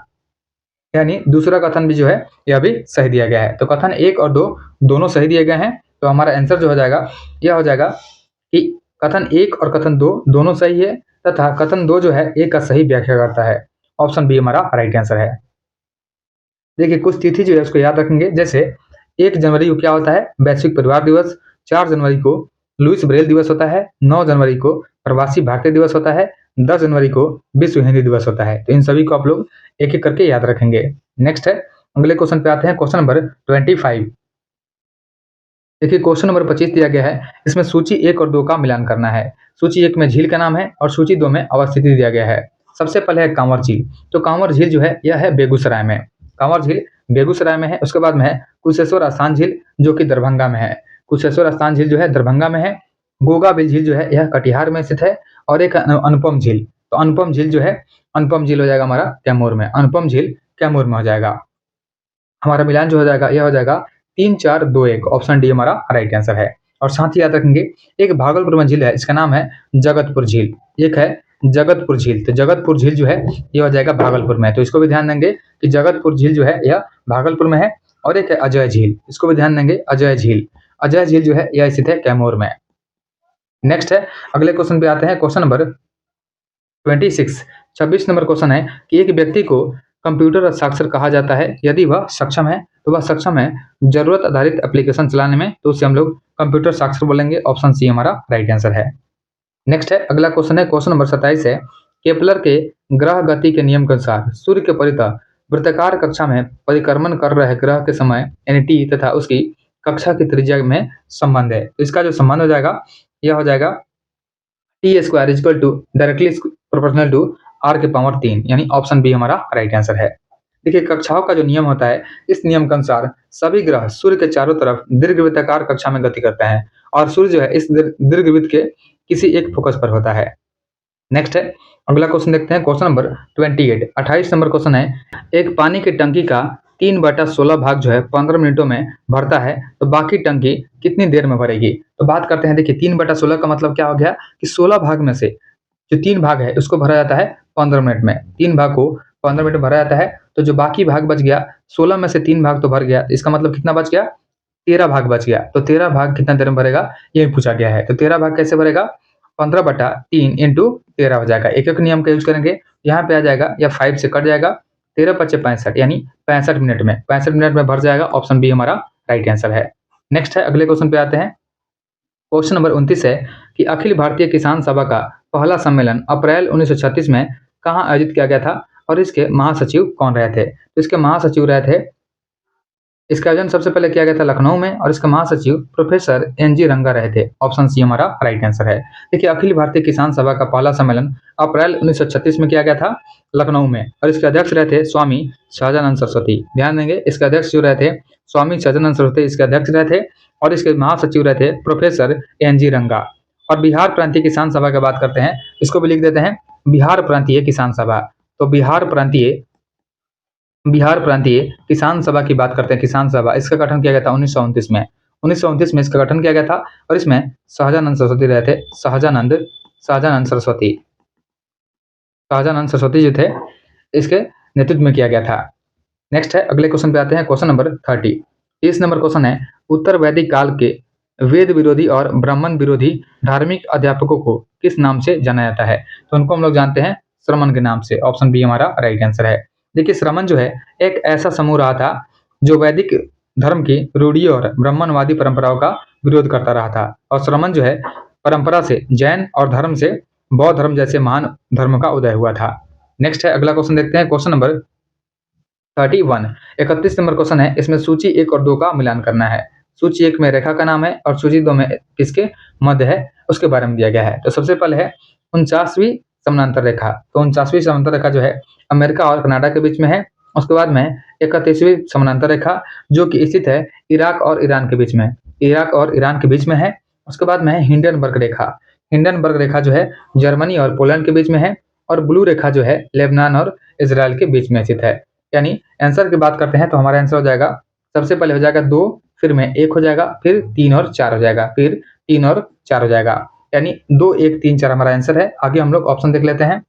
यानी दूसरा कथन भी जो है यह भी सही दिया गया है। तो कथन 1 और 2 दोनों सही दिए गए हैं। तो हमारा आंसर जो हो जाएगा, यह हो जाएगा कि कथन 1 और कथन 2 दोनों सही है तथा कथन 2 जो है 1 का सही व्याख्या करता है। ऑप्शन बी हमारा राइट आंसर है। देखिए कुछ तिथि जो है उसको याद रखेंगे, जैसे 1 जनवरी को क्या होता है, वैश्विक परिवार दिवस। 4 जनवरी को लुईस ब्रेल दिवस होता है। 9 जनवरी को प्रवासी भारतीय दिवस होता है। 10 जनवरी को विश्व हिंदी दिवस होता है। तो इन सभी को आप लोग एक एक करके याद रखेंगे। नेक्स्ट है, अगले क्वेश्चन पे आते हैं, क्वेश्चन नंबर 25। देखिए क्वेश्चन नंबर 25 दिया गया है, इसमें सूची 1 और 2 का मिलान करना है। सूची 1 में झील का नाम है और सूची 2 में अवस्थिति दिया गया है। सबसे पहले है कांवर झील। तो कांवर झील जो है यह है बेगूसराय में। कांवर झील बेगूसराय में है। उसके बाद में है कुशेश्वर स्थान झील जो कि दरभंगा में है। कुशेश्वर स्थान झील जो है दरभंगा में है। गोगा बिल झील जो है यह कटिहार में स्थित है। और एक अनुपम झील, तो अनुपम झील जो है, अनुपम झील हो जाएगा हमारा कैमूर में। अनुपम झील कैमूर में हो जाएगा। हमारा मिलान जो हो जाएगा यह हो जाएगा 3 4 2 1। ऑप्शन डी हमारा राइट आंसर है। और साथ ही याद रखेंगे एक भागलपुर में झील है, इसका नाम है जगतपुर झील। एक है जगतपुर झील, तो जगतपुर झील जो है ये हो जाएगा भागलपुर में। तो इसको भी ध्यान देंगे कि जगतपुर झील जो है यह भागलपुर में है। और एक है अजय झील, इसको भी ध्यान देंगे, अजय झील। अजय झील जो है यह स्थित है कैमूर में। नेक्स्ट है, अगले क्वेश्चन पे आते हैं, क्वेश्चन नंबर 26 नंबर क्वेश्चन है कि एक व्यक्ति को कंप्यूटर साक्षर कहा जाता है यदि वह सक्षम है, तो वह सक्षम है जरूरत आधारित एप्लीकेशन चलाने में, तो उसे हम लोग कंप्यूटर साक्षर बोलेंगे। ऑप्शन सी हमारा राइट आंसर है। नेक्स्ट है, अगला क्वेश्चन है, क्वेश्चन नंबर 27 है, केपलर के ग्रह गति के नियम के अनुसार सूर्य के परितः वृत्ताकार कक्षा में परिक्रमण कर रहे ग्रह के समय यानी टी तथा उसकी कक्षा की त्रिज्या में संबंध है। तो इसका जो संबंध हो जाएगा यह हो जाएगा T square equal to directly proportional to R के पावर 3। यानी ऑप्शन बी हमारा राइट आंसर है। देखिए कक्षाओं का जो नियम होता है, इस नियम के अनुसार सभी ग्रह सूर्य के चारों तरफ दीर्घवृत्ताकार कक्षा में गति करते हैं और सूर्य जो है इस दीर्घवृत्त के किसी एक फोकस पर होता है। नेक्स्ट है, अगला क्वेश्चन देखते हैं, क्वेश्चन नंबर 28 नंबर क्वेश्चन है, एक पानी की टंकी का 3/16 भाग जो है 15 मिनटों में भरता है, तो बाकी टंकी कितनी देर में भरेगी। तो बात करते हैं, देखिए 3/16 का मतलब क्या हो गया कि 16 भाग में से जो 3 भाग है उसको भरा जाता है 15 मिनट में। 3 भाग को 15 मिनट में भरा जाता है, तो जो बाकी भाग बच गया 16 में से 3 भाग तो भर गया, इसका मतलब कितना बच गया, 13 भाग बच गया। तो 13 भाग कितना देर में भरेगा ये पूछा गया है। तो 13 भाग कैसे भरेगा, 15/3 इंटू 13 हो जाएगा। एक एक नियम का यूज करेंगे, यहाँ पे आ जाएगा या 5 से कट जाएगा, 13 × 5 = 65 यानी 65 मिनट में, 65 मिनट में भर जाएगा। ऑप्शन बी हमारा राइट आंसर है। नेक्स्ट है, अगले क्वेश्चन पे आते हैं, क्वेश्चन नंबर 29 है कि अखिल भारतीय किसान सभा का पहला सम्मेलन अप्रैल 1936 में कहाँ आयोजित किया गया था और इसके महासचिव कौन रहे थे। तो इसके महासचिव रहे थे, इसका आयोजन सबसे पहले किया गया था लखनऊ में और इसका महासचिव प्रोफेसर NG रंगा रहे थे। ऑप्शन सी हमारा राइट आंसर है। देखिए अखिल भारतीय किसान सभा का पहला सम्मेलन अप्रैल 1936 में किया गया था लखनऊ में और इसके अध्यक्ष रहे थे स्वामी सहजानंद सरस्वती। ध्यान देंगे, इसके अध्यक्ष जो रहे थे स्वामी सहजानंद सरस्वती इसके अध्यक्ष रहे थे और इसके महासचिव रहे थे प्रोफेसर NG रंगा। और बिहार प्रांतीय किसान सभा की बात करते हैं, इसको भी लिख देते हैं बिहार प्रांतीय किसान सभा। तो बिहार प्रांतीय किसान सभा की बात करते हैं, किसान सभा, इसका गठन किया गया था 1929 में। 1929 में इसका गठन किया गया था और इसमें सहजानंद सरस्वती रहे थे। सहजानंद सरस्वती जो थे इसके नेतृत्व में किया गया था। नेक्स्ट है, अगले क्वेश्चन पे आते हैं, क्वेश्चन नंबर 30 नंबर क्वेश्चन है, उत्तर वैदिक काल के वेद विरोधी और ब्राह्मण विरोधी धार्मिक अध्यापकों को किस नाम से जाना जाता है। तो उनको हम लोग जानते हैं श्रमण के नाम से। ऑप्शन बी हमारा राइट आंसर है। देखिए श्रमण जो है एक ऐसा समूह रहा था जो वैदिक धर्म की रूढ़ियों और ब्राह्मणवादी परंपराओं का विरोध करता रहा था और श्रमण जो है परंपरा से जैन और धर्म से बौद्ध धर्म जैसे महान धर्म का उदय हुआ था। नेक्स्ट है, अगला क्वेश्चन देखते हैं, क्वेश्चन नंबर 31 नंबर क्वेश्चन है, इसमें सूची 1 और 2 का मिलान करना है। सूची 1 में रेखा का नाम है और सूची 2 में किसके मध्य है उसके बारे में दिया गया है। तो सबसे पहले है 49वीं समानांतर रेखा। तो 49वीं समानांतर रेखा जो है अमेरिका और कनाडा के बीच में है। उसके बाद में 31वीं समानांतर रेखा जो कि स्थित है इराक और ईरान के बीच में, इराक और ईरान के बीच में है। उसके बाद में है हिंडनबर्ग रेखा। हिंडनबर्ग रेखा जो है जर्मनी और पोलैंड के बीच में है। और ब्लू रेखा जो है लेबनान और इजराइल के बीच में स्थित है। यानी आंसर की बात करते हैं तो हमारा आंसर हो जाएगा, सबसे पहले हो जाएगा 2, फिर में 1 हो जाएगा, फिर 3 और 4 हो जाएगा, फिर 3 और 4 हो जाएगा। यानी 2, 1, 3, 4 हमारा आंसर है। आगे हम लोग ऑप्शन देख लेते हैं।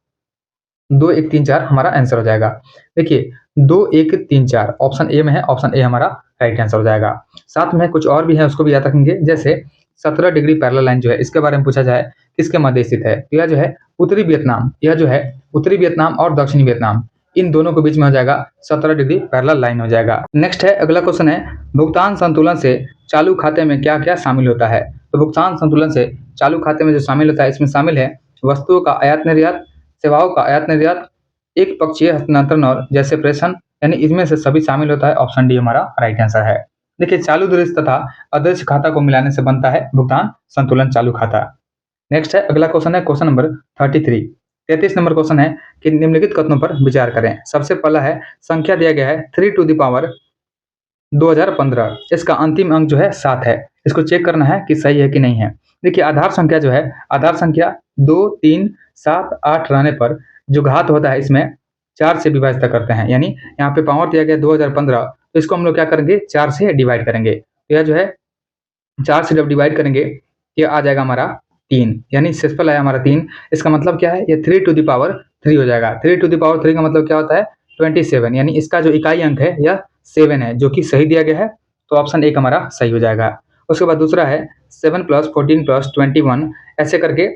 2, 1, 3, 4 हमारा आंसर हो जाएगा। देखिए 2, 1, 3, 4 ऑप्शन ए में है, ऑप्शन ए हमारा राइट आंसर हो जाएगा। साथ में कुछ और भी है, उसको भी याद रखेंगे। जैसे 17 डिग्री पैरेलल लाइन जो है इसके बारे में पूछा जाए किसके मध्य स्थित है, तो यह जो है उत्तरी वियतनाम, यह जो है उत्तरी वियतनाम और दक्षिणी वियतनाम इन दोनों के बीच में हो जाएगा 17 डिग्री पैरेलल लाइन हो जाएगा। नेक्स्ट है, अगला क्वेश्चन है, भुगतान संतुलन से चालू खाते में क्या क्या शामिल होता है। तो भुगतान संतुलन से चालू खाते में जो शामिल होता है इसमें शामिल है वस्तुओं का आयात निर्यात, सेवाओं का आयात निर्यात, एक पक्षीय हस्तांतरण और जैसे प्रेषण, यानी इसमें से सभी शामिल होता है। ऑप्शन डी हमारा राइट आंसर है। देखिए चालू दृश्य तथा अदृश्य खाता को मिलाने से बनता है भुगतान संतुलन चालू खाता। नेक्स्ट है, अगला क्वेश्चन है क्वेश्चन नंबर 33। 33 नंबर क्वेश्चन है कि निम्नलिखित कथनों पर विचार करें। सबसे पहला है, संख्या दिया गया है 3 टू द पावर 2015, इसका अंतिम अंक जो है 7 है। इसको चेक करना है कि सही है कि नहीं है। देखिए आधार संख्या जो है, आधार संख्या 2, 3, 7, 8 रहने पर जो घात होता है इसमें 4 से विभाजित करते हैं। यानी यहाँ पे पावर दिया गया 2015, तो इसको हम लोग क्या करेंगे 4 से डिवाइड करेंगे। तो यह जो है 4 से जब डिवाइड करेंगे ये आ जाएगा हमारा 3, यानी शेषफल आया हमारा 3। इसका मतलब क्या है, ये 3 टू द पावर 3 हो जाएगा। 3 टू द पावर 3 का मतलब क्या होता है 27, यानी इसका जो इकाई अंक है यह 7 है, जो कि सही दिया गया है। तो ऑप्शन एक हमारा सही हो जाएगा। उसके बाद दूसरा है 7 + 14 + 21, ऐसे करके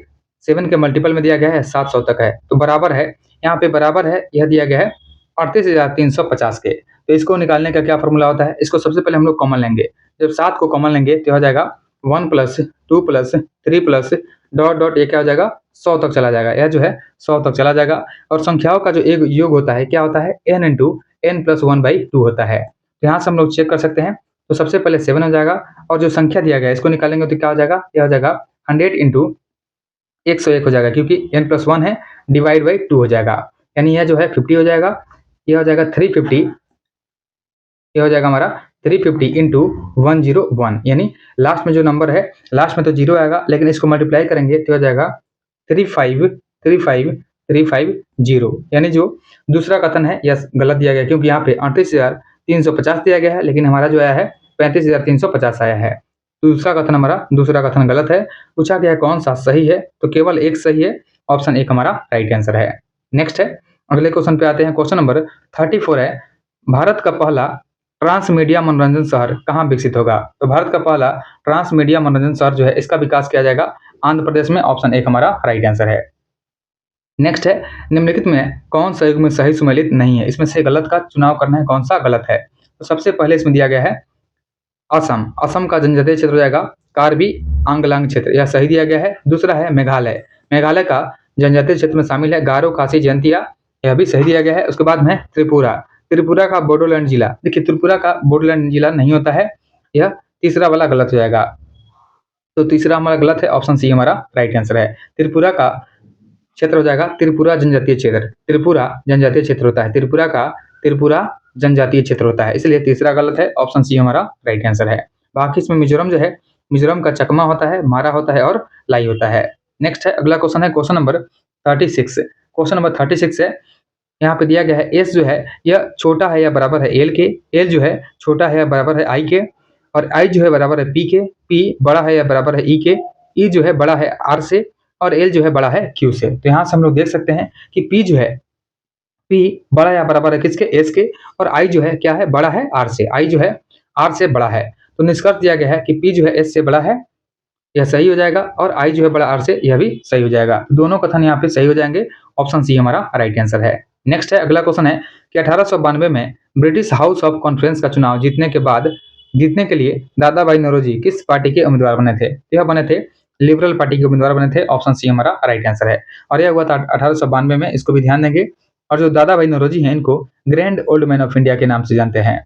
7 के मल्टीपल में दिया गया है 700 तक है, तो बराबर है, यहाँ पे बराबर है, यह दिया गया है 38,350 के। तो इसको निकालने का क्या फॉर्मूला होता है, इसको सबसे पहले हम लोग कॉमन लेंगे। जब 7 को कॉमन लेंगे तो हो जाएगा 1 + 2 + 3 प्लस डॉट डॉट ये क्या हो जाएगा 100 तक चला जाएगा। यह जो है 100 तक चला जाएगा। और संख्याओं का जो एक योग होता है क्या होता है n × n + 1/2 होता है। तो यहाँ से हम लोग चेक कर सकते हैं। तो सबसे पहले 7 हो जाएगा और जो संख्या दिया गया है इसको निकालेंगे तो क्या हो जाएगा, यह हो जाएगा 100 × 101 हो जाएगा, क्योंकि n + 1 है, डिवाइड बाई 2 हो जाएगा। यानी यह जो है 50 हो जाएगा, यह हो जाएगा 350, ये हो जाएगा हमारा 350 × 101, यानी लास्ट में जो नंबर है लास्ट में तो 0 आएगा, लेकिन इसको मल्टीप्लाई करेंगे तो हो जाएगा 35,35,350, यानी जो दूसरा कथन है यह गलत दिया गया, क्योंकि यहाँ पे 38,350 दिया गया है, लेकिन हमारा जो आया है 35,350 आया है। दूसरा कथन हमारा दूसरा कथन गलत है। पूछा गया कौन सा सही है, तो केवल एक सही है, ऑप्शन एक हमारा राइट आंसर है। नेक्स्ट है, अगले क्वेश्चन पे आते हैं। क्वेश्चन नंबर 34 है, भारत का पहला ट्रांसमीडिया मनोरंजन शहर कहाँ विकसित होगा। तो भारत का पहला ट्रांसमीडिया मनोरंजन शहर जो है इसका विकास किया जाएगा आंध्र प्रदेश में, ऑप्शन एक हमारा राइट आंसर है। नेक्स्ट है, निम्नलिखित में कौन सा युग में सही सुमेलित नहीं है, इसमें से गलत का चुनाव करना है, कौन सा गलत है। तो सबसे पहले इसमें दिया गया है असम, असम का जनजातीय क्षेत्र हो जाएगा कार्बी आंगलांग क्षेत्र, यह सही दिया गया है। दूसरा है मेघालय, मेघालय का जनजातीय क्षेत्र में शामिल है गारो खासी जयंतिया, यह भी सही दिया गया है। उसके बाद में त्रिपुरा, त्रिपुरा का बोडोलैंड जिला, देखिए त्रिपुरा का बोडोलैंड जिला नहीं होता है, यह तीसरा वाला गलत हो जाएगा। तो तीसरा हमारा गलत है, ऑप्शन सी हमारा राइट आंसर है। त्रिपुरा का क्षेत्र हो जाएगा त्रिपुरा जनजातीय क्षेत्र, त्रिपुरा जनजातीय क्षेत्र होता है, त्रिपुरा का त्रिपुरा जनजातीय क्षेत्र होता है, इसलिए तीसरा गलत है, ऑप्शन सी हमारा राइट आंसर है। बाकी इसमें मिजोरम जो है, मिजोरम का चकमा होता है, मारा होता है और लाई होता है। नेक्स्ट है, अगला क्वेश्चन है क्वेश्चन नंबर 36। क्वेश्चन नंबर 36 है, यहाँ पे दिया गया है एस जो है यह छोटा है या बराबर है एल के, एल जो है छोटा है या बराबर है आई के, और आई जो है बराबर है पी के, पी बड़ा है या बराबर है ई के, ई जो है बड़ा है आर से, और एल जो है बड़ा है क्यू से। तो यहाँ से हम लोग देख सकते हैं कि पी जो है, पी बड़ा या बराबर है किसके एस के, और आई जो है क्या है बड़ा है आर से, आई जो है आर से बड़ा है। तो निष्कर्ष दिया गया है कि पी जो है एस से बड़ा है, यह सही हो जाएगा, और आई जो है बड़ा आर से, यह भी सही हो जाएगा। दोनों कथन यहाँ पे सही हो जाएंगे, ऑप्शन सी हमारा राइट आंसर है। नेक्स्ट है, अगला क्वेश्चन है कि 1892 में ब्रिटिश हाउस ऑफ कॉन्फ्रेंस का चुनाव जीतने के लिए दादा भाई नौरोजी किस पार्टी के उम्मीदवार बने थे। यह बने थे लिबरल पार्टी के उम्मीदवार बने थे, ऑप्शन सी हमारा राइट आंसर है। और यह हुआ था 1892 में, इसको भी ध्यान देंगे। और जो दादा भाई नौरोजी हैं इनको grand old man of India के नाम से जानते हैं।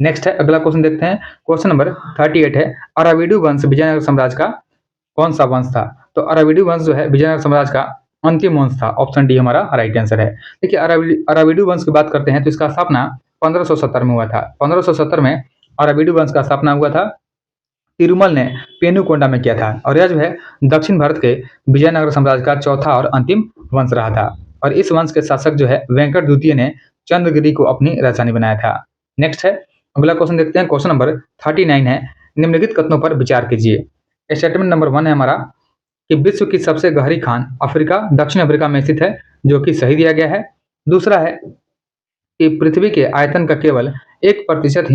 नेक्स्ट है, अगला क्वेश्चन देखते हैं। क्वेश्चन नंबर 38 है, अराविडु वंश विजयनगर साम्राज्य का कौन सा वंश था। तो अराविडु वंश जो है विजयनगर साम्राज्य का अंतिम वंश था। ऑप्शन डी हमारा राइट आंसर है। देखिए अराविडू वंश की बात करते हैं तो इसका स्थापना 1570 में हुआ था। 1570 में अराविडू वंश का स्थापना हुआ था। तिरुमल ने पेनुकोंडा में किया था और यह जो है दक्षिण भारत के विजयनगर साम्राज्य का चौथा और अंतिम वंश रहा था। और इस वंश के शासक जो है वेंकट द्वितीय ने चंद्रगिरी को अपनी राजधानी बनाया था। नेक्स्ट है, अगला क्वेश्चन देखते हैं। क्वेश्चन नंबर 39 है, निम्नलिखित कथनों पर विचार कीजिए। स्टेटमेंट नंबर 1 है हमारा कि विश्व की सबसे गहरी खान अफ्रीका, दक्षिण अफ्रीका में स्थित है, जो कि सही दिया गया है। दूसरा है कि पृथ्वी के आयतन का केवल 1%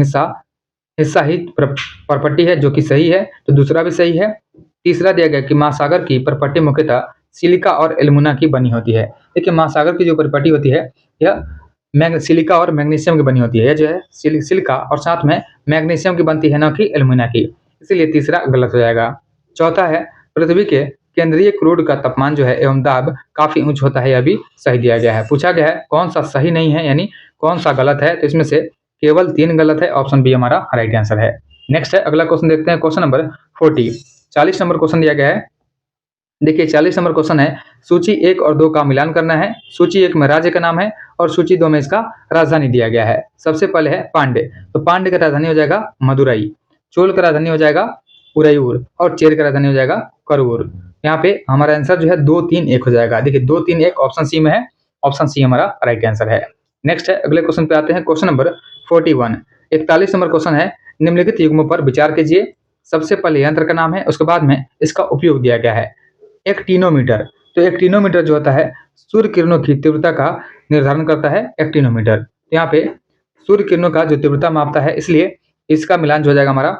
हिस्सा ही परपट्टी है, जो कि सही है, तो दूसरा भी सही है। तीसरा दिया गया कि महासागर की परपट्टी मुख्यतः सिलिका और एल्युमिना की बनी होती है। देखिए महासागर की जो परपट्टी होती है यह सिलिका और मैग्नीशियम की बनी होती है। यह जो है सिलिका और साथ में मैग्नीशियम की बनती है, न कि एल्युमिना की, इसीलिए तीसरा गलत हो जाएगा। चौथा है पृथ्वी के केंद्रीय क्रूड का तापमान जो है एवं दाब काफी ऊंच होता है, यह भी सही दिया गया है। पूछा गया है कौन सा सही नहीं है, यानी कौन सा गलत है, तो इसमें से केवल 3 गलत है। ऑप्शन बी हमारा राइट आंसर है। नेक्स्ट है, अगला क्वेश्चन देखते हैं। क्वेश्चन नंबर 40, 40 नंबर क्वेश्चन दिया गया है। देखिए 40 नंबर क्वेश्चन है, सूची 1 और 2 का मिलान करना है। सूची 1 में राज्य का नाम है और सूची 2 में इसका राजधानी दिया गया है। सबसे पहले है पांडे, तो पांडे का राजधानी हो जाएगा मदुरई। चोल का राजधानी हो जाएगा उरैयूर और चेर का राजधानी हो जाएगा करूर। यहाँ पे हमारा आंसर जो है 2, 3, 1 हो जाएगा। देखिए 2, 3, 1 ऑप्शन सी में है। ऑप्शन सी हमारा राइट आंसर है। नेक्स्ट है, अगले क्वेश्चन पे आते हैं। क्वेश्चन नंबर 41, 41 नंबर क्वेश्चन है, निम्नलिखित युग्मों पर विचार कीजिए। सबसे पहले यंत्र का नाम है, उसके बाद में इसका उपयोग दिया गया है। एक्टिनोमीटर, तो एक्टिनोमीटर जो होता है सूर्य किरणों की तीव्रता का निर्धारण करता है एक्टिनोमीटर। यहाँ पे सूर्य किरणों का जो तीव्रता मापता है, इसलिए इसका मिलान जो हो जाएगा हमारा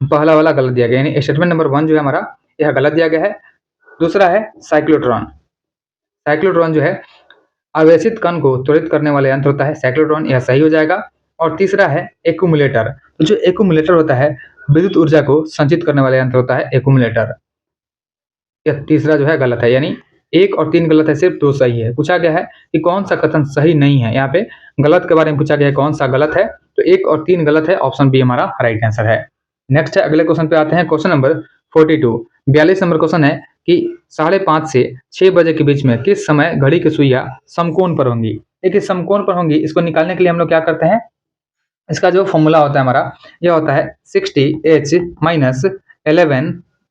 पहला वाला गलत दिया गया, यानी स्टेटमेंट नंबर 1 जो है हमारा यह गलत दिया गया है। दूसरा है साइक्लोट्रॉन, साइक्लोट्रॉन जो है आवेशित कण को त्वरित करने वाला यंत्र होता है साइक्लोट्रॉन, यह सही हो जाएगा। और तीसरा है एक्यूमुलेटर, तो जो एक्यूमुलेटर होता है विद्युत ऊर्जा को संचित करने वाला यंत्र होता है एक्यूमुलेटर। यह तीसरा जो है गलत है, यानी 1 और 3 गलत है, सिर्फ 2 सही है। पूछा गया है कि कौन सा कथन सही नहीं है, यहाँ पे गलत के बारे में पूछा गया है कौन सा गलत है, तो 1 और 3 गलत है। ऑप्शन बी हमारा राइट आंसर है। नेक्स्ट है, अगले क्वेश्चन पे आते हैं। क्वेश्चन नंबर 42, 42 नंबर क्वेश्चन है कि 5:30 से 6 बजे के बीच में किस समय घड़ी की सुइयां समकोण पर होंगी। देखिए समकोण पर होंगी, इसको निकालने के लिए हम लोग क्या करते हैं, इसका जो फॉर्मूला होता है हमारा यह होता है 60h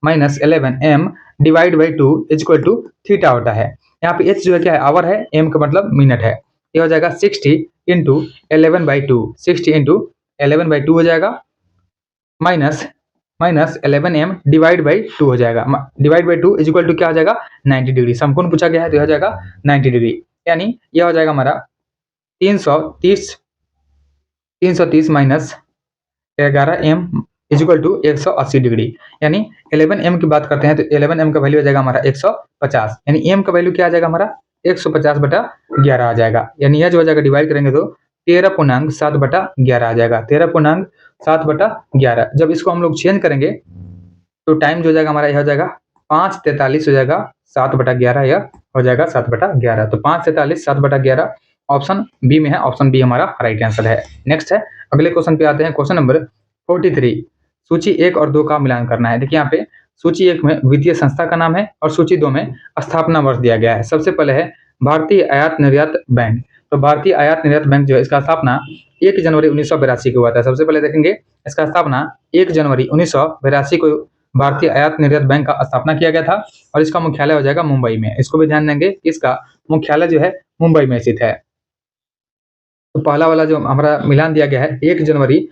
minus 11 m divide by 2 equal to theta होता है। यहाँ पे h जो है क्या है, आवर है, m का मतलब मिनट है। ये हो जाएगा 60 इंटू 11/2, 60 इंटू 11/2 हो जाएगा, माइनस 11m डिवाइड बाई 2 हो जाएगा। डिवाइड बाई 2 इक्वल टू क्या हो जाएगा, 90 डिग्री। समकोण पूछा गया है तो यह हो जाएगा 90 डिग्री, यानी यह हो जाएगा हमारा 330 minus 11m equal to 180 degree. यानी 11m की बात करते हैं तो 11m का वैल्यू आ जाएगा हमारा 150, यानी m का वैल्यू क्या आ जाएगा हमारा 150/11 आ जाएगा। यानी यह जो हो जाएगा डिवाइड करेंगे तो 13.7/11 आ जाएगा, 13.7/11। जब इसको हम लोग चेंज करेंगे तो टाइम जो हो जाएगा हमारा यह हो जाएगा 5:43 हो जाएगा, 7/11 यह हो जाएगा 7/11। तो 5:43 7/11 ऑप्शन बी में है। ऑप्शन बी हमारा राइट आंसर है। नेक्स्ट है, अगले क्वेश्चन पे आते हैं। क्वेश्चन नंबर 43, सूची 1 और 2 का मिलान करना है। देखिए यहाँ पे सूची 1 में वित्तीय संस्था का नाम है और सूची 2 में स्थापना वर्ष दिया गया है। सबसे पहले है भारतीय आयात निर्यात बैंक, तो भारतीय आयात निर्यात बैंक जो है इसका स्थापना 1 जनवरी 1982 को हुआ था। सबसे पहले देखेंगे इसका स्थापना 1 जनवरी 1982 को भारतीय आयात निर्यात बैंक का स्थापना किया गया था और इसका मुख्यालय हो जाएगा मुंबई में। इसको भी ध्यान देंगे, इसका मुख्यालय जो है मुंबई में स्थित है। तो पहला वाला जो हमारा मिलान दिया गया है 1 जनवरी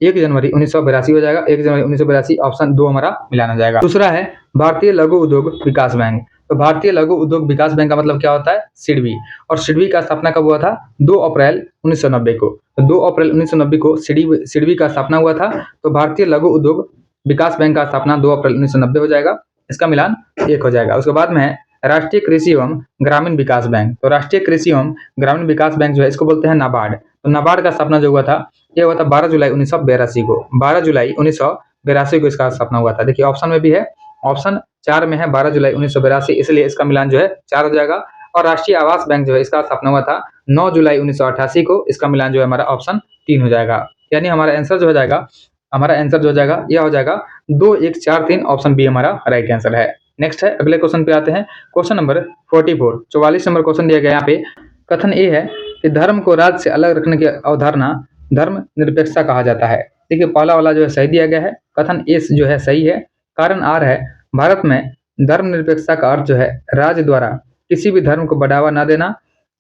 1982 हो जाएगा, 1 जनवरी 1982 ऑप्शन 2 हमारा मिलान हो जाएगा। दूसरा है भारतीय लघु उद्योग विकास बैंक, तो भारतीय लघु उद्योग विकास बैंक का मतलब क्या होता है, सिडबी। और सिडबी का स्थापना कब हुआ था, 2 अप्रैल 1990 को। तो 2 अप्रैल 1990 को सिडबी का स्थापना हुआ था। तो भारतीय लघु उद्योग विकास बैंक का स्थापना 2 अप्रैल 1990 हो जाएगा, इसका मिलान 1 हो जाएगा। उसके बाद में है राष्ट्रीय कृषि एवं ग्रामीण विकास बैंक, तो राष्ट्रीय कृषि एवं ग्रामीण विकास बैंक जो है इसको बोलते हैं नाबार्ड। तो नाबार्ड का स्थापना जो हुआ था ये हुआ था 12 जुलाई 1982 को, 12 जुलाई 1982 को इसका स्थापना हुआ था। देखिए ऑप्शन में भी है, ऑप्शन 4 में है 12 जुलाई 1982, इसलिए इसका मिलान जो है 4 हो जाएगा। और राष्ट्रीय आवास बैंक जो है इसका स्थापना हुआ था 9 जुलाई 1988 को, इसका मिलान जो है हमारा ऑप्शन 3 हो जाएगा। यानी हमारा आंसर जो हो जाएगा, हमारा आंसर जो हो जाएगा यह हो जाएगा 2, 1, 4, 3 ऑप्शन बी हमारा राइट आंसर है। नेक्स्ट है, अगले क्वेश्चन पे आते हैं। क्वेश्चन नंबर 44, 44 नंबर क्वेश्चन दिया गया यहाँ पे। कथन ए है कि धर्म को राज्य से अलग रखने की अवधारणा धर्म निरपेक्षता कहा जाता है। देखिए पहला वाला जो है सही दिया गया है, कथन ए जो है सही है। कारण आर है, भारत में धर्मनिरपेक्षता का अर्थ जो है राज्य द्वारा किसी भी धर्म को बढ़ावा न देना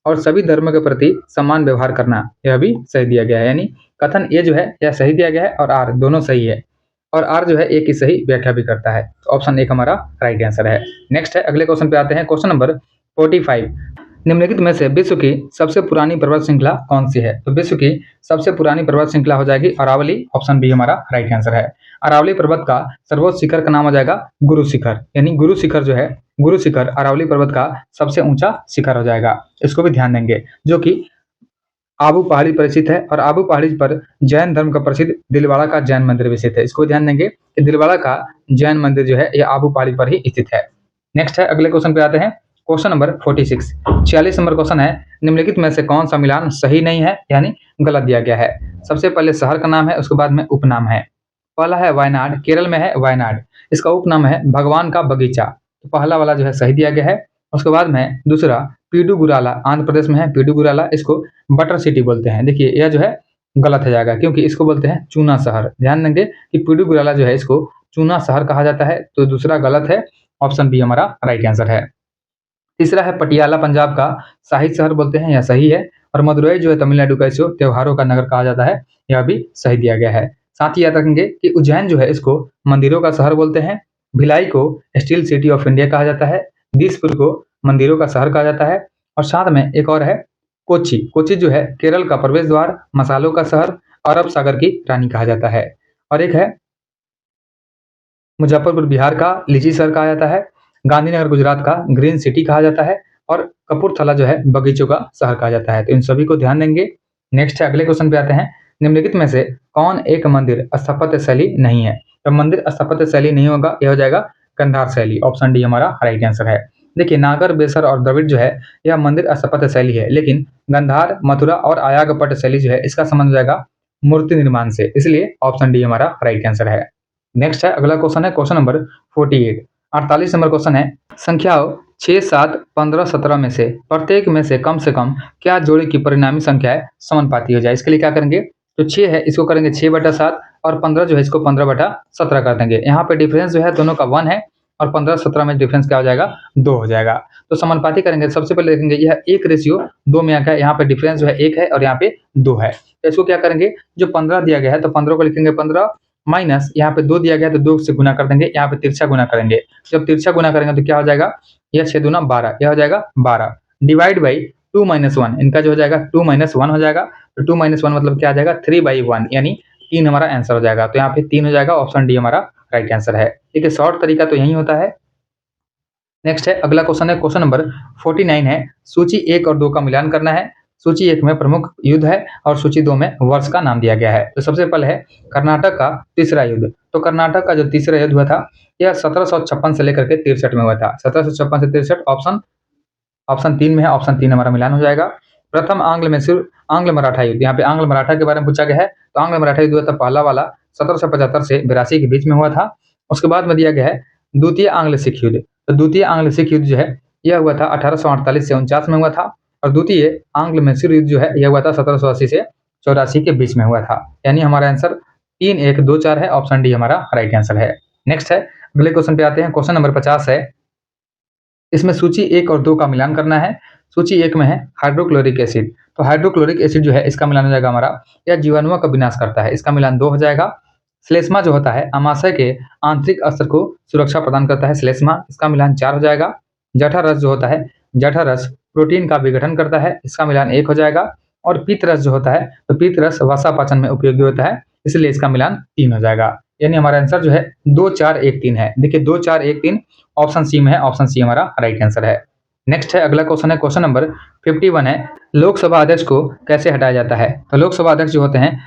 और सभी धर्मों के प्रति समान व्यवहार करना, यह भी सही दिया गया है। यानी कथन ए जो है यह सही दिया गया है और आर दोनों सही है, और आर जो है ए की सही व्याख्या भी करता है। तो ऑप्शन एक हमारा राइट आंसर है। नेक्स्ट है, अगले क्वेश्चन पे आते हैं। क्वेश्चन नंबर 45, निम्नलिखित में से विश्व की सबसे पुरानी पर्वत श्रृंखला कौन सी है? तो विश्व की सबसे पुरानी पर्वत श्रृंखला हो जाएगी अरावली, ऑप्शन बी हमारा राइट आंसर है। अरावली पर्वत का सर्वोच्च शिखर का नाम हो जाएगा गुरु शिखर, यानी गुरु शिखर जो है, गुरु शिखर अरावली पर्वत का सबसे ऊंचा शिखर हो जाएगा। इसको भी ध्यान देंगे, जो कि आबू पहाड़ी पर स्थित है, और आबू पहाड़ी पर जैन धर्म का प्रसिद्ध दिलवाड़ा का जैन मंदिर भी स्थित है। इसको ध्यान देंगे कि दिलवाड़ा का जैन मंदिर जो है यह आबू पहाड़ी पर ही स्थित है। नेक्स्ट है, अगले क्वेश्चन पे आते हैं। क्वेश्चन नंबर 46, 46 नंबर क्वेश्चन है। निम्नलिखित में से कौन सा मिलान सही नहीं है, यानी गलत दिया गया है? सबसे पहले शहर का नाम है, उसके बाद में उपनाम है। पहला है वायनाड, केरल में है वायनाड, इसका उपनाम है भगवान का बगीचा। तो पहला वाला जो है सही दिया गया है। उसके बाद में दूसरा पीडुगुराला, आंध्र प्रदेश में है पीडुगुराला, इसको बटर सिटी बोलते हैं। देखिए यह जो है गलत हो जाएगा, क्योंकि इसको बोलते हैं चूना शहर। ध्यान देंगे कि पीडुगुराला जो है इसको चूना शहर कहा जाता है, तो दूसरा गलत है, ऑप्शन बी हमारा राइट आंसर है। तीसरा है पटियाला, पंजाब का शाही शहर बोलते हैं, यह सही है। और मदुरई जो है तमिलनाडु का, इसको त्योहारों का नगर कहा जाता है, यह भी सही दिया गया है। साथ ही याद रखेंगे कि उज्जैन जो है इसको मंदिरों का शहर बोलते हैं, भिलाई को स्टील सिटी ऑफ इंडिया कहा जाता है, दिसपुर को मंदिरों का शहर कहा जाता है, और साथ में एक और है कोच्चि, कोच्चि जो है केरल का प्रवेश द्वार, मसालों का शहर, अरब सागर की रानी कहा जाता है। और एक है मुजफ्फरपुर बिहार का लीची शहर कहा जाता है, गांधीनगर गुजरात का ग्रीन सिटी कहा जाता है, और कपूरथला जो है बगीचों का शहर कहा जाता है। तो इन सभी को ध्यान देंगे। नेक्स्ट है, अगले क्वेश्चन पे आते हैं। निम्नलिखित में से कौन एक मंदिर स्थापत्य शैली नहीं है? तो मंदिर स्थापत्य शैली नहीं होगा, यह हो जाएगा कंधार शैली, ऑप्शन डी हमारा राइट आंसर है। देखिए नागर, बेसर और द्रविड़ जो है यह मंदिर स्थापत्य शैली है, लेकिन गंधार, मथुरा और आयागपट्ट शैली जो है इसका संबंध हो जाएगा मूर्ति निर्माण से, इसलिए ऑप्शन डी हमारा राइट आंसर है। नेक्स्ट है, अगला क्वेश्चन है क्वेश्चन नंबर 48, 48 नंबर क्वेश्चन है। संख्याओं 6, 7, 15, 17 में से प्रत्येक में से कम क्या जोड़ी की परिणामी संख्या है समानुपाती हो जाए? इसके लिए क्या करेंगे? तो 6 है, इसको करेंगे 6/7, और 15 जो है इसको 15/17 कर देंगे। यहाँ पे डिफरेंस जो है दोनों का 1 है, और 15-17 में डिफरेंस क्या हो जाएगा? 2 हो जाएगा। तो समानुपाती करेंगे, सबसे पहले देखेंगे यह 1:2 में आ गया, यहाँ पे डिफरेंस जो है 1 है और यहाँ पे 2 है। तो इसको क्या करेंगे, जो 15 दिया गया है तो 15 को लिखेंगे 15 माइनस यहाँ पे 2 दिया गया तो 2 से गुना कर देंगे, यहाँ पे तिरछा गुना करेंगे। जब तिरछा गुना करेंगे तो क्या हो जाएगा? यह 6 दूना 12, यह हो जाएगा 12 डिवाइड बाई 2-1, इनका जो हो जाएगा 2-1 हो जाएगा। तो 2-1 मतलब क्या आ जाएगा? 3/1, यानी 3 हमारा आंसर हो जाएगा। तो यहाँ पे 3 हो जाएगा, ऑप्शन डी हमारा राइट आंसर है। ठीक है, शॉर्ट तरीका तो यही होता है। नेक्स्ट है, अगला क्वेश्चन है क्वेश्चन नंबर 49 है। सूची 1 और 2 का मिलान करना है। सूची 1 में प्रमुख युद्ध है और सूची 2 में वर्ष का नाम दिया गया है। तो सबसे पहले है कर्नाटक का तीसरा युद्ध। तो कर्नाटक का जो तीसरा युद्ध हुआ था यह 1756 से लेकर के 63 में हुआ था। 1756 से 63, ऑप्शन 3 में है, ऑप्शन 3 हमारा मिलान हो जाएगा। प्रथम आंग्ल मराठा युद्ध, यहाँ पे आंग्ल मराठा के बारे में पूछा गया है। तो आंग्ल मराठा युद्ध हुआ था पहला वाला 1775 से 82 के बीच में हुआ था। उसके बाद में दिया गया है द्वितीय आंग्ल सिख युद्ध। तो द्वितीय आंग्ल सिख युद्ध जो है यह हुआ था 1848 से 49 में हुआ था, और द्वितीय आंग्ल मैसूर युद्ध जो है यह हुआ था 1780 से 84 के बीच में हुआ था। यानी हमारा आंसर 3, 1, 2, 4 है, ऑप्शन डी हमारा राइट आंसर है। नेक्स्ट है, अगले क्वेश्चन पे आते हैं। क्वेश्चन नंबर 50 है। इसमें सूची 1 और 2 का मिलान करना है। सूची 1 में है हाइड्रोक्लोरिक एसिड। तो हाइड्रोक्लोरिक एसिड जो है इसका मिलान हो जाएगा हमारा, यह जीवाणुओं का विनाश करता है, इसका मिलान 2 हो जाएगा। श्लेष्मा जो होता है अमाशय के आंतरिक अस्तर को सुरक्षा प्रदान करता है, श्लेष्मा, इसका मिलान 4 हो जाएगा। जठर रस जो होता है, जठर रस प्रोटीन का विघटन करता है, इसका मिलान 1 हो जाएगा। और पीत रस जो होता है, तो पीत रस वसा पाचन में उपयोगी होता है, इसलिए इसका मिलान 3 हो जाएगा। यानी हमारा आंसर जो है 2, 4, 1, 3 है। देखिए 2, 4, 1, 3 ऑप्शन सी में है, ऑप्शन सी हमारा राइट आंसर है। नेक्स्ट है, अगला क्वेश्चन है क्वेश्चन नंबर 51 है। लोकसभा अध्यक्ष को कैसे हटाया जाता है? तो लोकसभा अध्यक्ष जो होते हैं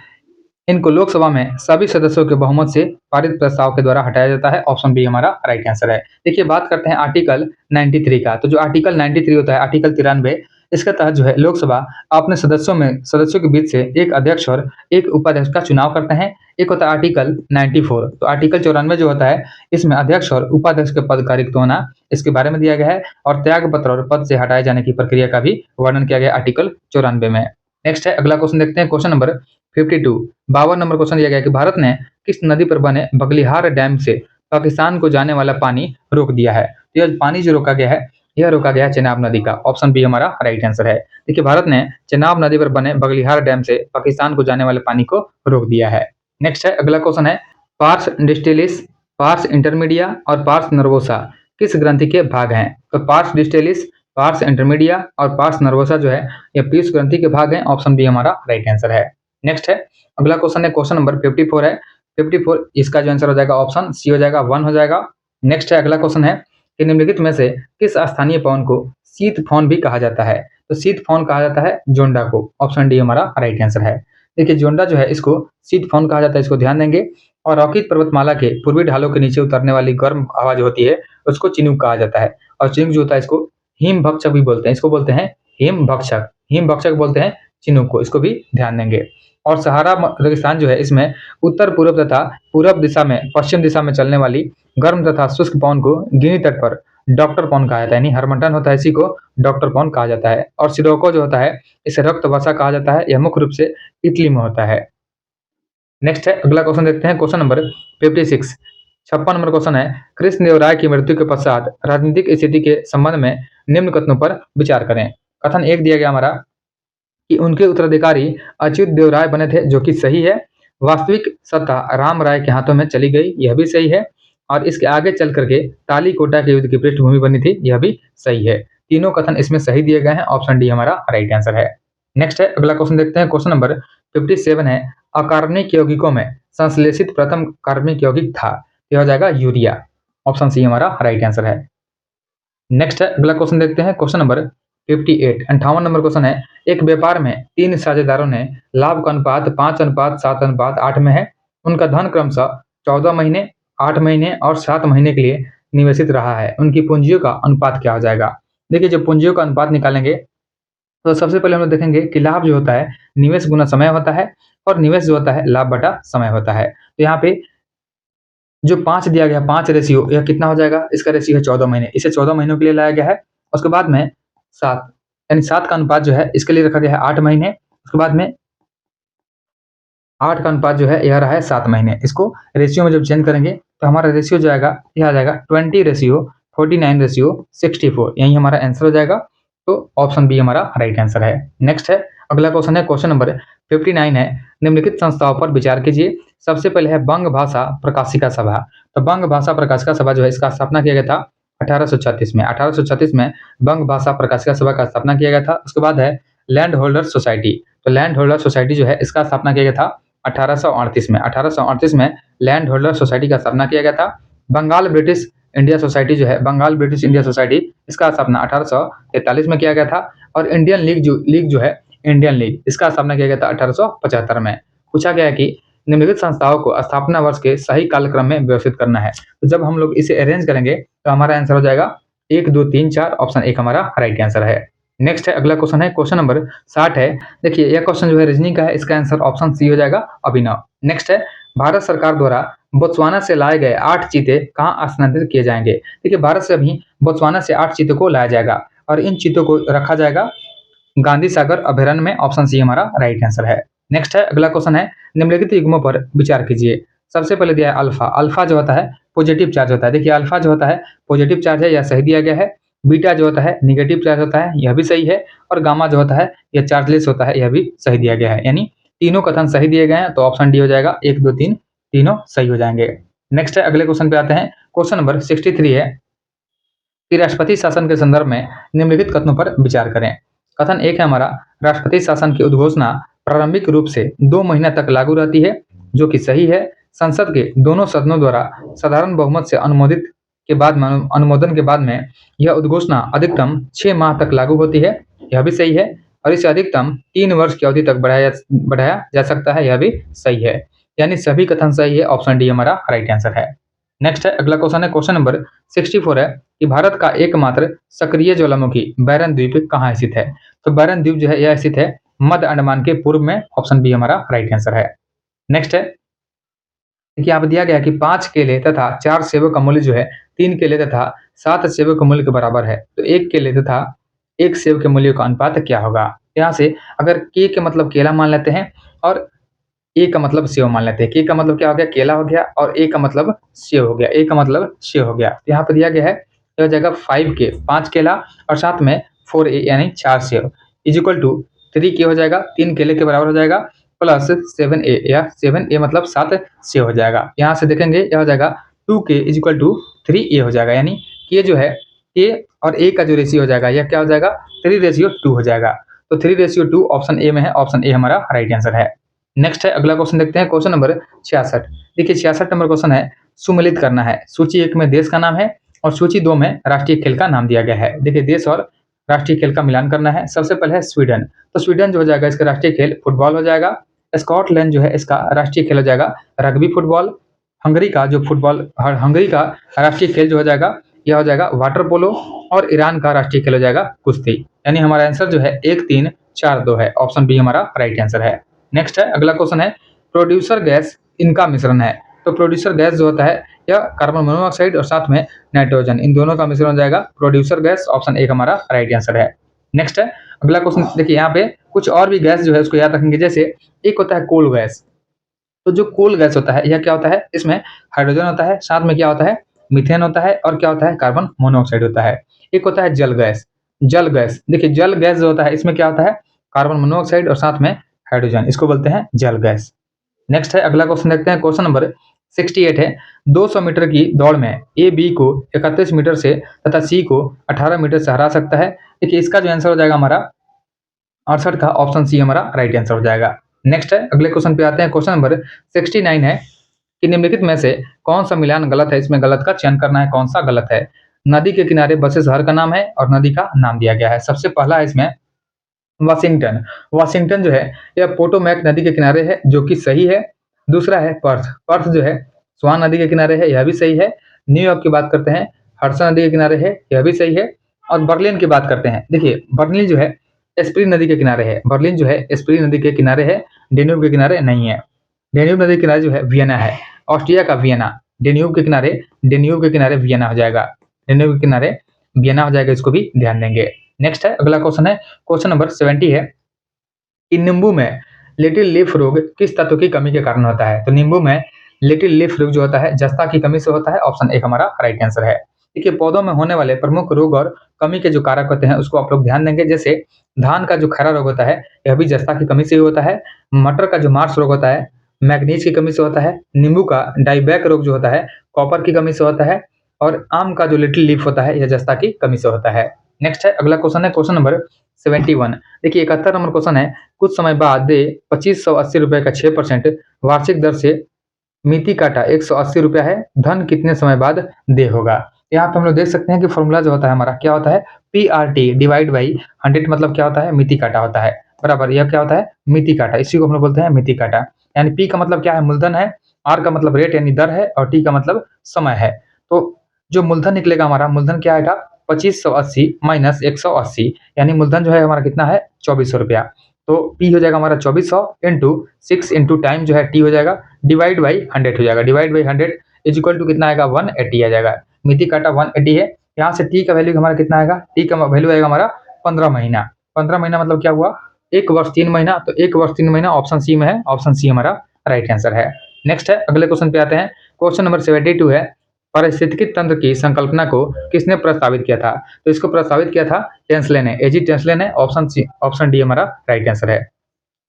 इनको लोकसभा में सभी सदस्यों के बहुमत से पारित प्रस्ताव के द्वारा हटाया जाता है, ऑप्शन बी हमारा राइट आंसर है। देखिए बात करते हैं आर्टिकल 93 का। तो जो आर्टिकल 93 होता है, आर्टिकल 93 इसके तहत जो है लोकसभा अपने सदस्यों के बीच से एक अध्यक्ष और एक उपाध्यक्ष का चुनाव करते हैं। एक होता है आर्टिकल 94, तो आर्टिकल 94 जो होता है इसमें अध्यक्ष और उपाध्यक्ष के पद का रिक्त होना इसके बारे में दिया गया है और त्याग पत्र और पद से हटाए जाने की प्रक्रिया का भी वर्णन किया गया आर्टिकल 94 में। नेक्स्ट है अगला क्वेश्चन देखते हैं, क्वेश्चन नंबर 52। 52 नंबर क्वेश्चन दिया गया है कि भारत ने किस नदी पर बने बगलिहार डैम से पाकिस्तान को जाने वाला पानी रोक दिया है? तो यह पानी जो रोका गया है यह रोका गया है चेनाब नदी का। ऑप्शन बी हमारा राइट आंसर है। देखिए भारत ने चेनाब नदी पर बने बगलिहार डैम से पाकिस्तान को जाने वाले पानी को रोक दिया है। नेक्स्ट है अगला क्वेश्चन है, पार्स डिस्टिलिस, पार्स इंटरमीडिया और पार्स नर्वोसा किस ग्रंथि के भाग हैं? तो पार्स डिस्टिलिस, पार्स इंटरमीडिया और पार्स नर्वोसा जो है यह पीयूष ग्रंथि के भाग हैं। ऑप्शन बी हमारा राइट आंसर है। नेक्स्ट है अगला क्वेश्चन है, क्वेश्चन नंबर 54 है। 54 इसका जो आंसर हो जाएगा ऑप्शन सी हो जाएगा, 1 हो जाएगा। नेक्स्ट है अगला क्वेश्चन है कि निम्नलिखित में से किस स्थानीय पवन को शीत पवन भी कहा जाता है? तो शीत पवन कहा जाता है जोंडा को। ऑप्शन डी हमारा राइट आंसर है। देखिए जोंडा जो है इसको शीत पवन कहा जाता है, इसको ध्यान देंगे। और रॉकित पर्वतमाला के पूर्वी ढालों के नीचे उतरने वाली गर्म हवा जो होती है उसको चिनूक कहा जाता है। और चिनूक जो होता है इसको हिम भक्षक भी बोलते हैं, इसको बोलते हैं हिम भक्षक, हिम भक्षक बोलते हैं चिनूक को, इसको भी ध्यान देंगे। और सहारा रेगिस्तान जो है इसमें उत्तर पूर्व तथा पूर्व दिशा में पश्चिम दिशा में चलने वाली गर्म तथा शुष्क पवन को गिनी तट पर डॉक्टर पवन कहा जाता है, यानी हरमंडन होता है इसी को डॉक्टर पवन कहा जाता है। और सिरोको जो होता है इसे रक्त वर्षा कहा जाता है, यह मुख्य रूप से इटली में होता है। नेक्स्ट है अगला क्वेश्चन देखते हैं, क्वेश्चन नंबर 56। 56 नंबर क्वेश्चन है, कृष्णदेवराय की मृत्यु के पश्चात राजनीतिक स्थिति के संबंध में निम्न कथनों पर विचार करें। कथन एक दिया गया हमारा कि उनके उत्तराधिकारी अच्युत देव राय बने थे, जो कि सही है। वास्तविक सत्ता राम राय के हाथों में चली गई, यह भी सही है। और इसके आगे चल करके तालीकोटा के युद्ध की पृष्ठभूमि बनी थी, यह भी सही है। तीनों कथन इसमें सही दिए गए हैं। ऑप्शन डी हमारा राइट आंसर है। नेक्स्ट है अगला क्वेश्चन देखते हैं, क्वेश्चन नंबर 57 है, अकार्बनिक यौगिकों में संश्लेषित प्रथम कार्बनिक यौगिक था, यह हो जाएगा यूरिया। ऑप्शन सी हमारा राइट आंसर है। नेक्स्ट है अगला क्वेश्चन देखते हैं, क्वेश्चन नंबर 58 58 नंबर क्वेश्चन है, एक व्यापार में 3 साझेदारों ने लाभ का अनुपात 5:7:8 में है। उनका धन क्रमशः 14 महीने, 8 महीने और 7 महीने के लिए निवेशित रहा है। उनकी पूंजियों का अनुपात क्या हो जाएगा? देखिए जब पूंजियों का अनुपात निकालेंगे तो सबसे पहले हम लोग देखेंगे कि लाभ जो होता है निवेश गुना समय होता है और निवेश जो होता है लाभ बटा समय होता है। तो यहाँ पे जो 5 दिया गया है, 5 रेशियो, यह कितना हो जाएगा? इसका रेशियो है 14 महीने, इसे 14 महीनों के लिए लाया गया है। उसके बाद में 7, यानी 7 का अनुपात जो है इसके लिए रखा गया है 8 महीने। उसके बाद में 8 का अनुपात जो है यह रहा है 7 महीने। इसको रेशियो में जब चेंज करेंगे तो हमारा रेशियो जो आएगा यह आ जाएगा 20 रेशियो 49 रेशियो 64, यही हमारा आंसर हो जाएगा। तो ऑप्शन बी हमारा राइट आंसर है। नेक्स्ट है अगला क्वेश्चन है, क्वेश्चन नंबर 59 है, निम्नलिखित संस्थाओं पर विचार कीजिए। सबसे पहले है बंग भाषा प्रकाशिका सभा। तो बंग भाषा प्रकाशिका सभा जो है इसका स्थापना किया गया था 1836 में। 1836 में बंग भाषा प्रकाशिका सभा का स्थापना किया गया था। उसके बाद है लैंड होल्डर सोसाइटी। तो लैंड होल्डर सोसाइटी जो है इसका स्थापना किया गया था 1838 में। 1838 में लैंड होल्डर सोसाइटी का स्थापना किया गया था। बंगाल ब्रिटिश इंडिया सोसाइटी जो है, बंगाल ब्रिटिश इंडिया सोसाइटी, इसका स्थापना 1843 में किया गया था। और इंडियन लीग जो है, इंडियन लीग, इसका स्थापना किया गया था 1875 में। पूछा गया है कि निम्नलिखित संस्थाओं को स्थापना वर्ष के सही कालक्रम में व्यवस्थित करना है। तो जब हम लोग इसे अरेंज करेंगे तो हमारा आंसर हो जाएगा 1, 2, 3, 4। ऑप्शन 1 हमारा राइट आंसर है। नेक्स्ट है अगला क्वेश्चन है, क्वेश्चन नंबर 60 है। देखिए यह क्वेश्चन जो है रीजनिंग का है, इसका आंसर ऑप्शन सी हो जाएगा अभिनव। नेक्स्ट है, भारत सरकार द्वारा बोत्सवाना से लाए गए 8 चीते कहाँ स्थानांतरित किए जाएंगे? देखिए भारत से अभी बोत्सवाना से 8 चीतों को लाया जाएगा और इन चीतों को रखा जाएगा गांधी सागर अभयारण्य में। ऑप्शन सी हमारा राइट आंसर है। नेक्स्ट है अगला क्वेश्चन है, निम्नलिखित युग्मों पर विचार कीजिए। सबसे पहले दिया है अल्फा। अल्फा जो होता है पॉजिटिव चार्ज होता है। देखिए अल्फा जो होता है पॉजिटिव चार्ज है, यह सही दिया गया है। बीटा जो होता है निगेटिव चार्ज होता है, यह भी सही है। और गामा जो होता है यह चार्जलेस होता है, यह भी सही दिया गया है। यानी तीनों कथन सही दिए गए हैं, तो ऑप्शन डी हो जाएगा। 1, 2, 3 तीनों सही हो जाएंगे। नेक्स्ट है अगले क्वेश्चन पे आते हैं, क्वेश्चन नंबर 63 है कि राष्ट्रपति शासन के संदर्भ में निम्नलिखित कथनों पर विचार करें। कथन 1 है हमारा, राष्ट्रपति शासन की उद्घोषणा प्रारंभिक रूप से 2 महीना तक लागू रहती है, जो कि सही है। संसद के दोनों सदनों द्वारा साधारण बहुमत से अनुमोदन के बाद में यह उद्घोषणा अधिकतम 6 माह तक लागू होती है, यह भी सही है। और इसे अधिकतम 3 वर्ष की अवधि तक बढ़ाया जा सकता है, यह भी सही है। यानी सभी कथन सही है। ऑप्शन डी हमारा राइट आंसर है। नेक्स्ट है अगला क्वेश्चन है, क्वेश्चन नंबर 64 है कि भारत का एकमात्र सक्रिय ज्वालामुखी बैरन द्वीप कहाँ स्थित है? तो बैरन द्वीप जो है यह स्थित है मध्य अंडमान के पूर्व में। ऑप्शन बी हमारा राइट आंसर है। नेक्स्ट है, देखिए यहाँ पे दिया गया है कि 5 केले तथा 4 सेबों का मूल्य जो है 3 केले तथा 7 सेबों के मूल्य के बराबर है। तो 1 केले तथा 1 सेब के मूल्य का अनुपात क्या होगा? यहाँ से अगर के के मतलब केला मान लेते हैं और ए का मतलब सेव मान लेते हैं। के का मतलब क्या हो गया? केला हो गया और ए का मतलब सेव हो गया। ए का मतलब सेव हो गया। तो यहाँ पे दिया गया है, ये हो जाएगा 5 के, 5 केला और साथ में 4 ए यानी 4 सेव इज इक्वल टू 3 के हो जाएगा, 3 केले के बराबर हो जाएगा, प्लस 7 ए या 7 ए मतलब 7 सेव हो जाएगा। यहाँ से देखेंगे यह हो जाएगा 2 के इज इक्वल टू 3 ए हो जाएगा, यानी के जो है के और ए का जो रेशियो हो जाएगा यह क्या हो जाएगा? 3:2 हो जाएगा। तो 3:2 ऑप्शन ए में है। ऑप्शन ए हमारा राइट आंसर है। नेक्स्ट है अगला क्वेश्चन देखते हैं, क्वेश्चन नंबर 66। देखिए 66 नंबर क्वेश्चन है, सुमेलित करना है। सूची 1 में देश का नाम है और सूची 2 में राष्ट्रीय खेल का नाम दिया गया है। देखिए देश और राष्ट्रीय खेल का मिलान करना है। सबसे पहले है स्वीडन। तो स्वीडन जो हो जाएगा इसका राष्ट्रीय खेल फुटबॉल हो जाएगा। स्कॉटलैंड जो है इसका राष्ट्रीय खेल हो जाएगा रग्बी फुटबॉल। हंगरी का जो फुटबॉल हंगरी का राष्ट्रीय खेल जो हो जाएगा यह हो जाएगा वाटर पोलो। और ईरान का राष्ट्रीय खेल हो जाएगा कुश्ती। यानी हमारा आंसर जो है 1 3 4 2 है। ऑप्शन बी हमारा राइट आंसर है। नेक्स्ट है अगला क्वेश्चन है, प्रोड्यूसर गैस इनका मिश्रण है। तो प्रोड्यूसर गैस जो होता है यह कार्बन मोनोऑक्साइड और साथ में नाइट्रोजन, इन दोनों का मिश्रण हो जाएगा प्रोड्यूसर गैस। ऑप्शन ए हमारा राइट आंसर है। नेक्स्ट है अगला क्वेश्चन, देखिए यहाँ पे कुछ और भी गैस जो है उसको याद रखेंगे। जैसे एक होता है कोल गैस। तो जो कोल गैस होता है यह क्या होता है? इसमें हाइड्रोजन होता है, साथ में क्या होता है? मीथेन होता है और क्या होता है? कार्बन मोनोऑक्साइड होता है। एक होता है जल गैस। जल गैस, देखिए जल गैस जो होता है इसमें क्या होता है? कार्बन मोनोऑक्साइड और साथ में हाइड्रोजन, इसको बोलते हैं जल गैस। नेक्स्ट है अगला क्वेश्चन देखते हैं, क्वेश्चन नंबर 68 है, 200 मीटर की दौड़ में ए बी को 31 मीटर से तथा सी को 18 मीटर से हरा सकता है। देखिए इसका जो आंसर हो जाएगा हमारा 68 का, ऑप्शन सी हमारा राइट आंसर हो जाएगा। नेक्स्ट है अगले क्वेश्चन पे आते हैं, क्वेश्चन नंबर 69 है कि निम्नलिखित में से कौन सा मिलान गलत है? इसमें गलत का चयन करना है, कौन सा गलत है। नदी के किनारे बसे शहर का नाम है और नदी का नाम दिया गया है। सबसे पहला है इसमें वाशिंगटन। वाशिंगटन जो है यह पोटोमैक नदी के किनारे है, जो कि सही है। दूसरा है पर्थ। पर्थ जो है स्वान नदी के किनारे है, यह भी सही है। न्यूयॉर्क की बात करते हैं, हडसन नदी के किनारे है, यह भी सही है। और बर्लिन की बात करते हैं, देखिए बर्लिन जो है स्प्री नदी के किनारे है। बर्लिन जो है स्प्री नदी के किनारे है, डेन्यूब के किनारे नहीं है। डेन्यूब नदी के किनारे जो है वियना है, ऑस्ट्रिया का वियना। डेन्यूब के किनारे वियना हो जाएगा। डेन्यूब के किनारे वियना हो जाएगा, इसको भी ध्यान देंगे। नेक्स्ट है अगला क्वेश्चन है, क्वेश्चन नंबर 70 है कि नींबू में लिटिल लीफ रोग किस तत्व की कमी के कारण होता है? तो नींबू में लिटिल लीफ रोग जो होता है जस्ता की कमी से होता है। ऑप्शन ए हमारा राइट आंसर है। देखिए पौधों में होने वाले प्रमुख रोग और कमी के जो कारक होते हैं उसको आप लोग ध्यान देंगे। जैसे धान का जो खैरा रोग होता है यह भी जस्ता की कमी से ही होता है। मटर का जो मार्स रोग होता है मैग्नीज की कमी से होता है। नींबू का डाइबैक रोग जो होता है कॉपर की कमी से होता है। और आम का जो लिटिल लीफ होता है यह जस्ता की कमी से होता है। नेक्स्ट है अगला क्वेश्चन है, क्वेश्चन नंबर 71। देखिए 71 नंबर क्वेश्चन है, कुछ समय बाद दे 2580 रुपए का 6% वार्षिक दर से मिति काटा 180 रुपया है, धन कितने समय बाद दे होगा? यहाँ पे हम लोग देख सकते हैं कि फॉर्मूला जो होता है हमारा क्या होता है? PRT डिवाइड बाई 100 मतलब क्या होता है? मिति काटा होता है, बराबर। यह क्या होता है? मिति काटा, इसी को हम लोग बोलते हैं मिति काटा। यानी पी का मतलब क्या है? मूलधन है। आर का मतलब रेट यानी दर है और टी का मतलब समय है। तो जो मूलधन निकलेगा हमारा, मूलधन क्या आएगा? 2580 माइनस 180, यानी मूलधन जो है हमारा कितना है? 2400 रुपया। तो पी हो जाएगा हमारा 2400 इंटू 6 इंटू टाइम जो है टी हो जाएगा डिवाइड बाई 100 हो जाएगा। Divide by 100 is equal to कितना आएगा? 180 आ जाएगा। मिति काटा 180 है। यहाँ से टी का वैल्यू हमारा कितना आएगा? टी का वैल्यू आएगा हमारा 15 महीना। 15 महीना मतलब क्या हुआ? 1 वर्ष 3 महीना। तो 1 वर्ष 3 महीना ऑप्शन सी में है। ऑप्शन सी हमारा राइट आंसर है। नेक्स्ट है अगले क्वेश्चन पे आते हैं, क्वेश्चन नंबर 72 है, पारिस्थितिकी तंत्र की संकल्पना को किसने प्रस्तावित किया था? तो इसको प्रस्तावित किया था टेंसले ने, एजी टेंसले ने। ऑप्शन सी, ऑप्शन डी हमारा राइट आंसर है।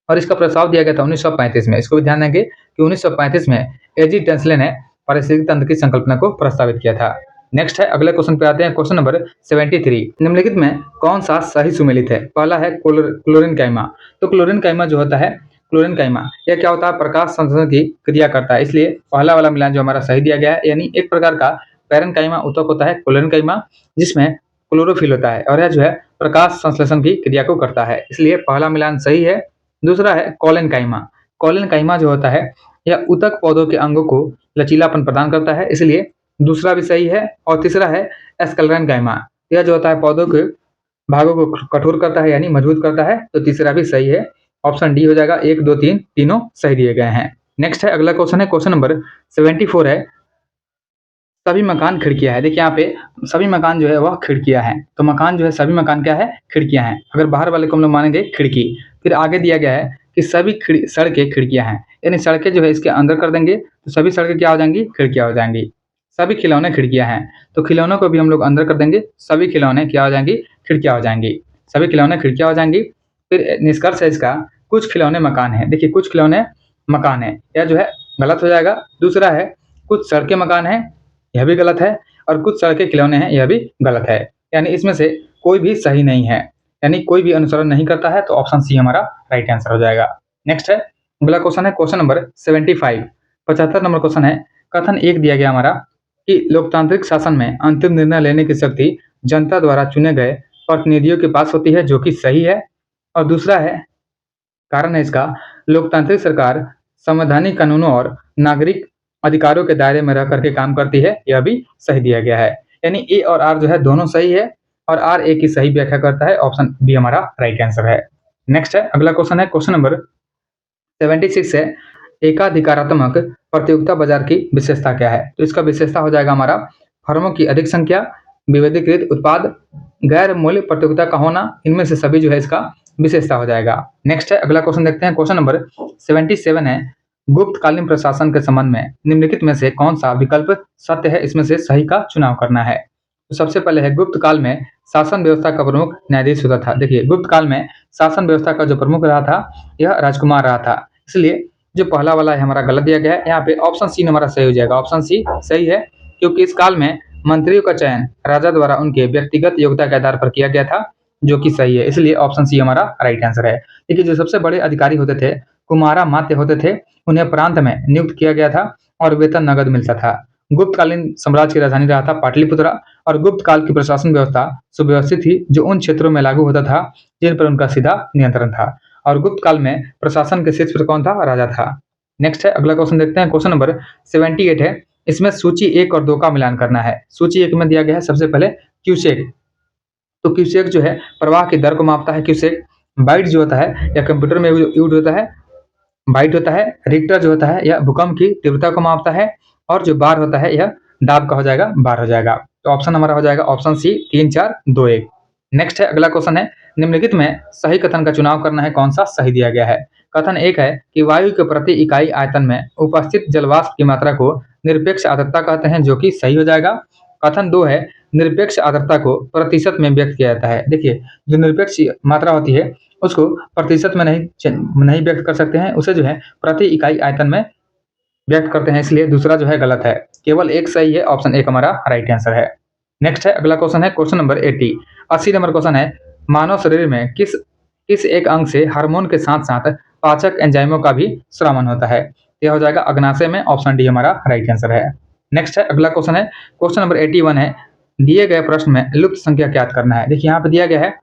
और इसका प्रस्ताव दिया गया था 1935 में। इसको भी ध्यान देंगे कि 1935 में एजी टेंसले ने पारिस्थितिकी तंत्र की संकल्पना को प्रस्तावित किया था। नेक्स्ट है अगले क्वेश्चन पे आते हैं, क्वेश्चन नंबर 73। निम्नलिखित में कौन सा सही सुमेलित है? पहला है क्लोरीन काइमा। तो क्लोरीन काइमा जो होता है, क्लोरीन काइमा यह क्या होता है? प्रकाश संश्लेषण की क्रिया करता है, इसलिए पहला वाला मिलान जो हमारा सही दिया गया है। यानी एक प्रकार का पैरन काइमा उत्तक होता है क्लोरीन काइमा, जिसमें क्लोरोफिल होता है और यह जो है प्रकाश संश्लेषण की क्रिया को करता है, इसलिए पहला मिलान सही है। दूसरा है कॉलन काइमा। कॉलन काइमा जो होता है यह उत्तक पौधों के अंगों को लचीलापन प्रदान करता है, इसलिए दूसरा भी सही है। और तीसरा है एस्कलरेन गाइमा, यह जो होता है पौधों के भागों को कठोर करता है यानी मजबूत करता है, तो तीसरा भी सही है। ऑप्शन डी हो जाएगा। 1, 2, 3 तीनों सही दिए गए हैं। नेक्स्ट है अगला क्वेश्चन है, क्वेश्चन नंबर 74 है, सभी मकान खिड़कियां है। देखिए यहाँ पे सभी मकान जो है वह खिड़कियां हैं। तो मकान जो है सभी मकान क्या है, खिड़कियां हैं। अगर बाहर वाले को हम लोग मानेंगे खिड़की, फिर आगे दिया गया है कि सभी सड़कें खिड़कियां हैं, यानी सड़कें जो है इसके अंदर कर देंगे तो सभी सड़कें क्या हो जाएंगी, खिड़कियां हो जाएंगी। सभी खिलौने खिड़कियां हैं, तो खिलौनों को भी हम लोग अंदर कर देंगे, सभी खिलौने क्या हो जाएंगी, खिड़कियां हो जाएंगी। सभी खिलौने खिड़कियां हो जाएंगी। फिर निष्कर्ष है इसका, कुछ खिलौने मकान है। देखिए कुछ खिलौने मकान है, यह जो है गलत हो जाएगा। दूसरा है कुछ सड़कें मकान है, यह भी गलत है। और कुछ सड़कें खिलौने हैं, यह भी गलत है। यानी इसमें से कोई भी सही नहीं है, यानी कोई भी अनुसरण नहीं करता है, तो ऑप्शन सी हमारा राइट आंसर हो जाएगा। नेक्स्ट है अगला क्वेश्चन है, क्वेश्चन नंबर 75, 75 नंबर क्वेश्चन है। कथन 1 दिया गया हमारा कि लोकतांत्रिक शासन में अंतिम निर्णय लेने की शक्ति जनता द्वारा चुने गए प्रतिनिधियों के पास होती है, जो कि सही है। और दूसरा है, कारण है इसका, लोकतांत्रिक सरकार संवैधानिक कानूनों और नागरिक अधिकारों के दायरे में रह करके काम करती है, यह भी सही दिया गया है। यानी ए और आर जो है दोनों सही है, और आर ए की सही व्याख्या करता है। ऑप्शन बी हमारा राइट आंसर है। नेक्स्ट है अगला क्वेश्चन है, क्वेश्चन नंबर 76 है, एकाधिकारात्मक प्रतियोगिता बाजार की विशेषता क्या है। तो इसका विशेषता हो जाएगा हमारा फर्मों की अधिक संख्या, विविधीकृत उत्पाद, गैर मूल्य प्रतियोगिता का होना, इनमें से सभी जो है इसका विशेषता हो जाएगा। नेक्स्ट है अगला क्वेश्चन देखते हैं, क्वेश्चन नंबर 77 है, गुप्तकालीन प्रशासन के संबंध में निम्नलिखित में से कौन सा विकल्प सत्य है, इसमें से सही का चुनाव करना है। तो सबसे पहले है, गुप्त काल में शासन व्यवस्था का प्रमुख न्यायाधीश होता था। देखिए गुप्त काल में शासन व्यवस्था का जो प्रमुख रहा था यह राजकुमार रहा था, इसलिए जो पहला वाला है हमारा गलत दिया गया है। यहाँ पे ऑप्शन सी हमारा सही हो जाएगा। ऑप्शन सी सही है, क्योंकि इस काल में मंत्रियों का चयन राजा द्वारा उनके व्यक्तिगत योग्यता के आधार पर किया गया था, जो कि सही है। इसलिए ऑप्शन सी हमारा राइट आंसर है। देखिए जो सबसे बड़े अधिकारी होते थे, कुमारा मात्य होते थे, उन्हें प्रांत में नियुक्त किया गया था और वेतन नगद मिलता था। गुप्तकालीन साम्राज्य की राजधानी रहा था पाटलिपुत्रा, और गुप्त काल की प्रशासन व्यवस्था सुव्यवस्थित थी, जो उन क्षेत्रों में लागू होता था जिन पर उनका सीधा नियंत्रण था। और गुप्त काल में प्रशासन के शीर्ष पर कौन था, राजा था। नेक्स्ट है अगला क्वेश्चन देखते हैं, क्वेश्चन नंबर 78 है, इसमें सूची 1 और 2 का मिलान करना है। सूची 1 में दिया गया है सबसे पहले क्यूसेक। तो क्यूसेक जो है प्रवाह की दर को मापता है क्यूसेक। बाइट जो होता है या कंप्यूटर में यूज होता है, बाइट होता है। रिक्टर जो होता है यह भूकंप की तीव्रता को मापता है। और जो बार होता है यह दाब का हो जाएगा, बार हो जाएगा। तो ऑप्शन हमारा हो जाएगा ऑप्शन सी 3, 4, 2, 1। नेक्स्ट है अगला क्वेश्चन है, निम्नलिखित में सही कथन का चुनाव करना है, कौन सा सही दिया गया है। कथन 1 है कि वायु के प्रति इकाई आयतन में उपस्थित जलवाष्प की मात्रा को निरपेक्ष आर्द्रता कहते हैं, जो कि सही हो जाएगा। कथन 2 है, निरपेक्ष आर्द्रता को प्रतिशत में व्यक्त किया जाता है। देखिए जो निरपेक्ष मात्रा होती है उसको प्रतिशत में नहीं व्यक्त कर सकते हैं, उसे जो है प्रति इकाई आयतन में व्यक्त करते हैं, इसलिए दूसरा जो है गलत है। केवल एक सही है, ऑप्शन 1 हमारा राइट आंसर है। नेक्स्ट है अगला क्वेश्चन है, क्वेश्चन नंबर 80 नंबर क्वेश्चन है, मानव शरीर में किस किस एक अंग से हार्मोन के साथ साथ पाचक एंजाइमों का भी श्रवण होता है। यह हो जाएगा अग्नाशय में, ऑप्शन डी हमारा राइट आंसर है। नेक्स्ट है अगला क्वेश्चन है, क्वेश्चन नंबर 81 है, दिए गए प्रश्न में लुप्त संख्या ज्ञात करना है। देखिए यहाँ पे दिया गया है,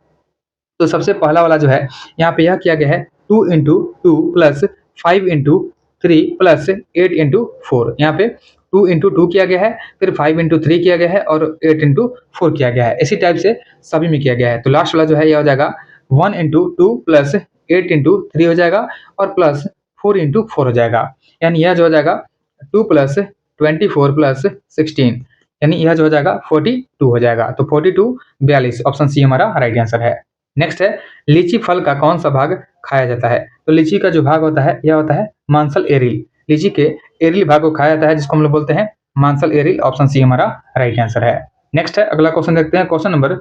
तो सबसे पहला वाला जो है यहाँ पे यह किया गया है 2 × 2 प्लस 5 × 3 प्लस 8 × 4। यहाँ पे 2 × 2 किया गया है, फिर 5 × 3 किया गया है और 8 × 4 किया गया है। इसी टाइप से सभी में किया गया है। तो लास्ट वाला जो है यह हो जाएगा 1 × 2 प्लस 8 × 3 हो जाएगा और प्लस 4 × 4 हो जाएगा। यानी यह जो हो जाएगा 2 प्लस 24 प्लस 16, यानी यह जो हो जाएगा 42 हो जाएगा। तो 42 42, ऑप्शन सी हमारा राइट आंसर है। नेक्स्ट है, लीची फल का कौन सा भाग खाया जाता है। तो लीची का जो भाग होता है यह होता है मांसल एरिल। लीची के एरिल भाग को खाया जाता है, जिसको हम लोग बोलते हैं मांसल एरिल। ऑप्शन सी हमारा राइट आंसर है। नेक्स्ट है अगला क्वेश्चन देखते हैं, क्वेश्चन नंबर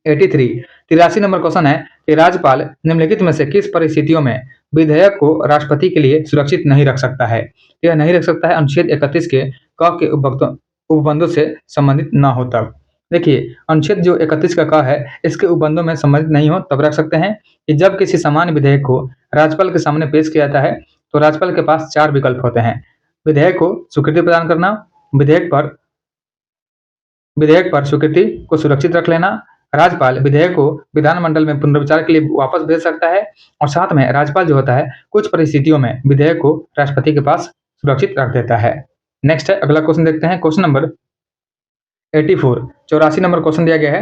83 नंबर क्वेश्चन है कि राज्यपाल निम्नलिखित में से किस परिस्थितियों में विधेयक को राष्ट्रपति के लिए सुरक्षित नहीं रख सकता है। यह नहीं रख सकता है अनुच्छेद 31 के क के उपबंधों से संबंधित न हो तब। देखिए अनुच्छेद जो 31 का क है इसके उपबंधों में संबंधित नहीं हो तब रख सकते हैं कि जब किसी सामान्य विधेयक को राज्यपाल के सामने पेश किया जाता है तो राज्यपाल के पास 4 विकल्प होते हैं। विधेयक को स्वीकृति प्रदान करना, विधेयक पर स्वीकृति को सुरक्षित रख लेना, राज्यपाल विधेयक को विधानमंडल में पुनर्विचार के लिए वापस भेज सकता है, और साथ में राज्यपाल जो होता है कुछ परिस्थितियों में विधेयक को राष्ट्रपति के पास सुरक्षित रख देता है। नेक्स्ट है अगला क्वेश्चन देखते हैं, क्वेश्चन नंबर 84, 84 नंबर क्वेश्चन दिया गया है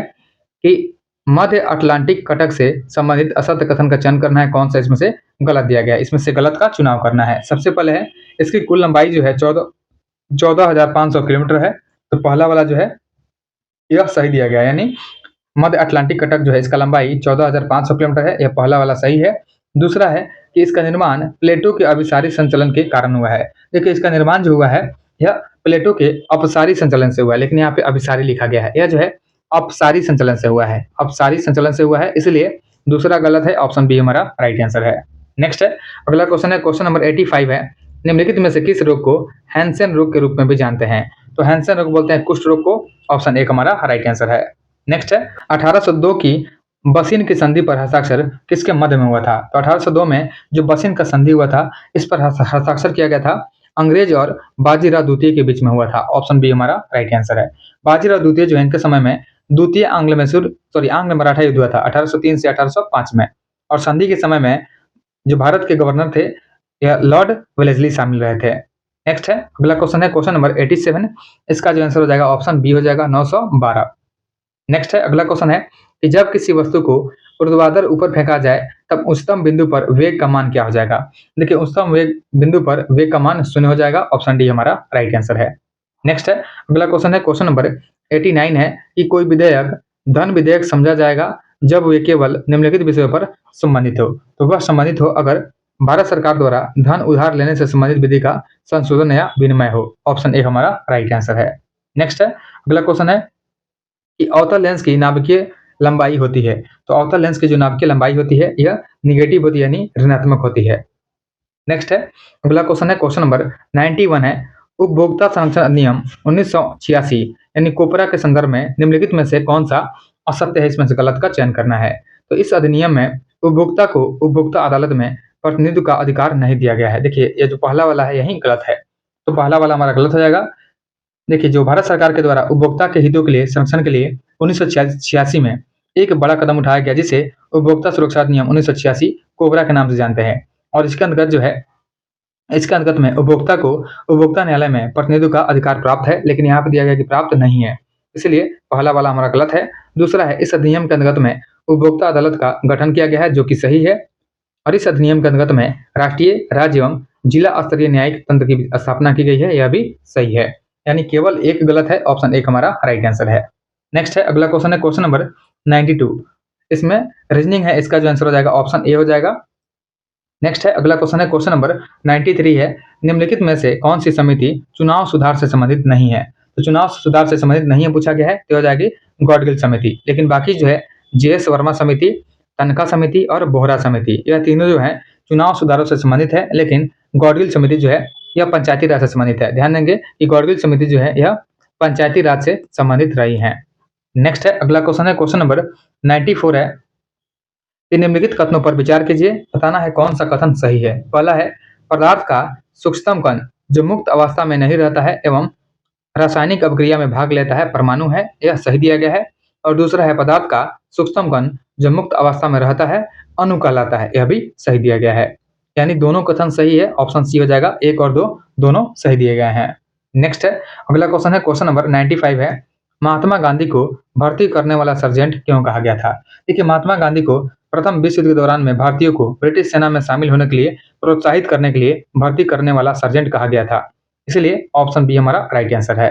कि मध्य अटलांटिक कटक से संबंधित असत्य कथन का चयन करना है, कौन सा इसमें से गलत दिया गया है, इसमें से गलत का चुनाव करना है। सबसे पहले है इसकी कुल लंबाई जो है 14,500 किलोमीटर है, तो पहला वाला जो है यह सही दिया गया है, यानी मध्य अटलांटिक कटक जो है इसका लंबाई 14,500 किलोमीटर है, यह पहला वाला सही है। दूसरा है कि इसका निर्माण प्लेटो के अभिसारी संचलन के कारण हुआ है। देखिए इसका निर्माण जो हुआ है यह प्लेटो के अपसारी संचलन से हुआ है, लेकिन यहाँ पे अभिसारी लिखा गया है, यह जो है अपसारी संचलन से हुआ है, अपसारी संचलन से हुआ है, इसलिए दूसरा गलत है, ऑप्शन बी हमारा राइट आंसर है। नेक्स्ट है अगला क्वेश्चन है, क्वेश्चन नंबर 85 है, निम्नलिखित में से किस रोग को हैंसेन रोग के रूप में भी जानते हैं? तो हैंसेन रोग बोलते हैं कुष्ठ रोग को, ऑप्शन एक हमारा राइट आंसर है। नेक्स्ट है 1802 की बसिन की संधि पर हस्ताक्षर किसके मध्य में हुआ था? तो 1802 में जो बसिन का संधि हुआ था इस पर हस्ताक्षर किया गया था अंग्रेज और बाजीराव द्वितीय के बीच में हुआ था, ऑप्शन बी हमारा राइट आंसर है। बाजीराव द्वितीय जो है इनके समय में द्वितीय आंग्ल मराठा युद्ध हुआ था 1803 से 1805 में, और संधि के समय में जो भारत के गवर्नर थे यह लॉर्ड वेलेस्ली शामिल रहे थे। नेक्स्ट है अगला क्वेश्चन है, क्वेश्चन नंबर 87, इसका जो आंसर हो जाएगा ऑप्शन बी हो जाएगा 912। नेक्स्ट है अगला क्वेश्चन है कि जब किसी वस्तु को ऊर्ध्वाधर ऊपर फेंका जाए तब उच्चतम बिंदु पर वेग का मान क्या हो जाएगा? देखिए उच्चतम वेग बिंदु पर वेग का मान 0 हो जाएगा, ऑप्शन डी हमारा राइट आंसर है। नेक्स्ट है अगला क्वेश्चन है, क्वेश्चन नंबर 89 है कि कोई विधेयक धन विधेयक समझा जाएगा जब वे केवल निम्नलिखित विषयों पर संबंधित हो। तो वह संबंधित हो अगर भारत सरकार द्वारा धन उधार लेने से संबंधित विधि का संशोधन या विनिमय हो, ऑप्शन ए हमारा राइट आंसर है। नेक्स्ट है अगला क्वेश्चन है कि अवतल लेंस की नाभिकीय लंबाई होती है, तो अवतल लेंस की जो नाभिकीय लंबाई होती है यह निगेटिव होती है, यानी ऋणात्मक होती है। नेक्स्ट है अगला क्वेश्चन है, क्वेश्चन नंबर 91 है, उपभोक्ता संरक्षण अधिनियम 1986 यानी कोपरा के संदर्भ में निम्नलिखित में से कौन सा असत्य है, इसमें से गलत का चयन करना है। तो इस अधिनियम में उपभोक्ता को उपभोक्ता अदालत में प्रतिनिधित्व का अधिकार नहीं दिया गया है। देखिए ये जो पहला वाला है यही गलत है, तो पहला वाला हमारा गलत हो जाएगा। देखिए जो भारत सरकार के द्वारा उपभोक्ता के हितों के लिए संरक्षण के लिए 1986 में एक बड़ा कदम उठाया गया जिसे उपभोक्ता सुरक्षा अधिनियम 1986 कोबरा के नाम से जानते हैं, और इसके अंतर्गत जो है इसके अंतर्गत में उपभोक्ता को उपभोक्ता न्यायालय में प्रतिनिधित्व का अधिकार प्राप्त है, लेकिन यहाँ पे दिया गया कि प्राप्त नहीं है, इसलिए पहला वाला हमारा गलत है। दूसरा है इस अधिनियम के अंतर्गत में उपभोक्ता अदालत का गठन किया गया है जो कि सही है, और इस अधिनियम के अंतर्गत में राष्ट्रीय राज्य एवं जिला स्तरीय न्यायिक तंत्र की स्थापना की गई है, यह भी सही है, यानी केवल एक गलत है, ऑप्शन एक हमारा राइट आंसर है। नेक्स्ट है अगला क्वेश्चन है, क्वेश्चन नंबर 92, इसमें रीजनिंग है, इसका जो आंसर हो जाएगा ऑप्शन ए हो जाएगा। नेक्स्ट है अगला क्वेश्चन है, क्वेश्चन नंबर 93 है, निम्नलिखित में से कौन सी समिति चुनाव सुधार से संबंधित नहीं है? तो चुनाव सुधार से संबंधित नहीं है पूछा गया है, तो हो जाएगी गॉडगिल समिति, लेकिन बाकी जो है जेएस वर्मा समिति, तनखा समिति और बोहरा समिति, यह तीनों जो है चुनाव सुधारों से संबंधित है, लेकिन गॉडगिल समिति जो है यह पंचायती राज से संबंधित है। ध्यान देंगे कि गॉडगिल समिति जो है यह पंचायती राज से संबंधित रही है। नेक्स्ट है अगला क्वेश्चन है, क्वेश्चन नंबर 94 है, निम्नलिखित कथनों पर विचार कीजिए, बताना है कौन सा कथन सही है। पहला है पदार्थ का सूक्ष्मतम कण जो मुक्त अवस्था में नहीं रहता है एवं रासायनिक अभिक्रिया में भाग लेता है परमाणु है, यह सही दिया गया है। और दूसरा है पदार्थ का सूक्ष्मतम कण जो मुक्त अवस्था में रहता है अणु कहलाता है, यह भी सही दिया गया है, यानी दोनों कथन सही है, ऑप्शन सी हो जाएगा, एक और दो दोनों सही दिए गए हैं। नेक्स्ट है अगला क्वेश्चन है, क्वेश्चन नंबर 95 है, महात्मा गांधी को भर्ती करने वाला सर्जेंट क्यों कहा गया था? देखिए महात्मा गांधी को प्रथम विश्व युद्ध के दौरान में भारतीयों को ब्रिटिश सेना में शामिल होने के लिए प्रोत्साहित करने के लिए भर्ती करने वाला सर्जेंट कहा गया था, इसलिए ऑप्शन बी हमारा राइट आंसर है।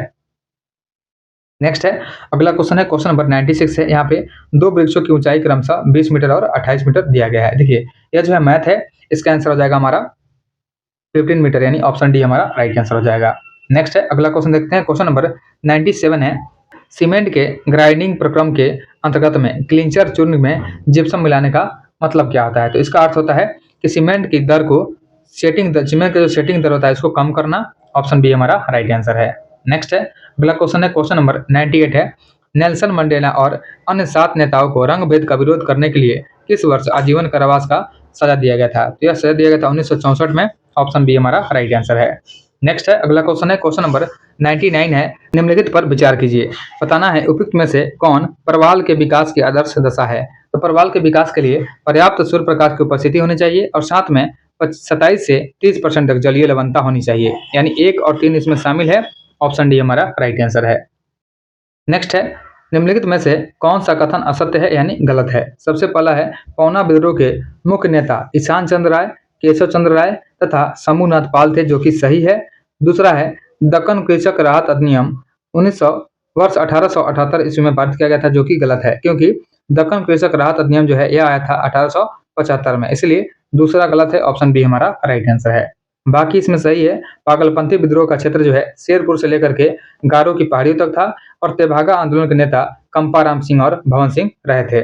नेक्स्ट है अगला क्वेश्चन है, क्वेश्चन नंबर 96 है, यहाँ पे दो वृक्षों की ऊंचाई क्रमशः 20 मीटर और 28 मीटर दिया गया है। देखिए यह जो है मैथ है, इसका आंसर हो जाएगा हमारा 15 मीटर, यानी ऑप्शन डी हमारा राइट आंसर हो जाएगा। नेक्स्ट है अगला क्वेश्चन देखते हैं, क्वेश्चन नंबर 97 है, सीमेंट के ग्राइंडिंग प्रक्रम के अंतर्गत में क्लिंचर चूर्ण में जिप्सम मिलाने का मतलब क्या होता है? तो इसका अर्थ होता है कि सीमेंट की दर को सीमेंट का जो सेटिंग दर होता है इसको कम करना, ऑप्शन बी हमारा राइट आंसर है। नेक्स्ट है अगला क्वेश्चन है, क्वेश्चन नंबर 98 है, नेल्सन मंडेला और अन्य 7 नेताओं को रंग भेद का विरोध करने के लिए किस वर्ष आजीवन कारावास का सजा दिया गया था? तो यह सजा दिया गया था 1964 में, ऑप्शन बी हमारा राइट आंसर है। नेक्स्ट है अगला क्वेश्चन है, क्वेश्चन नंबर 99 है, निम्नलिखित पर विचार कीजिए, बताना है उपयुक्त में से कौन प्रवाल के विकास की आदर्श दशा है? तो प्रवाल के विकास के लिए पर्याप्त सूर्य प्रकाश की उपस्थिति होनी चाहिए और साथ में 27 से 30% तक जलीय लवणता होनी चाहिए, यानी 1 और 3 इसमें शामिल है। ऑप्शन डी हमारा राइट आंसर है। नेक्स्ट है, निम्नलिखित में से कौन सा कथन असत्य है यानी गलत है। सबसे पहला है, पौना विद्रोह के मुख्य नेता ईशान चंद्र राय, केशव चंद्र राय तथा शंभुनाथ पाल थे, जो कि सही है। दूसरा है, दक्कन कृषक राहत अधिनियम 1878 ईस्वी में पारित किया गया था, जो कि गलत है, क्योंकि दक्कन कृषक राहत अधिनियम जो है यह आया था 1875 में, इसलिए दूसरा गलत है। ऑप्शन बी हमारा राइट आंसर है। बाकी इसमें सही है। पागलपंथी विद्रोह का क्षेत्र जो है शेरपुर से लेकर के गारो की पहाड़ियों तक था और तेभागा आंदोलन के नेता कंपाराम सिंह और भवन सिंह रहे थे।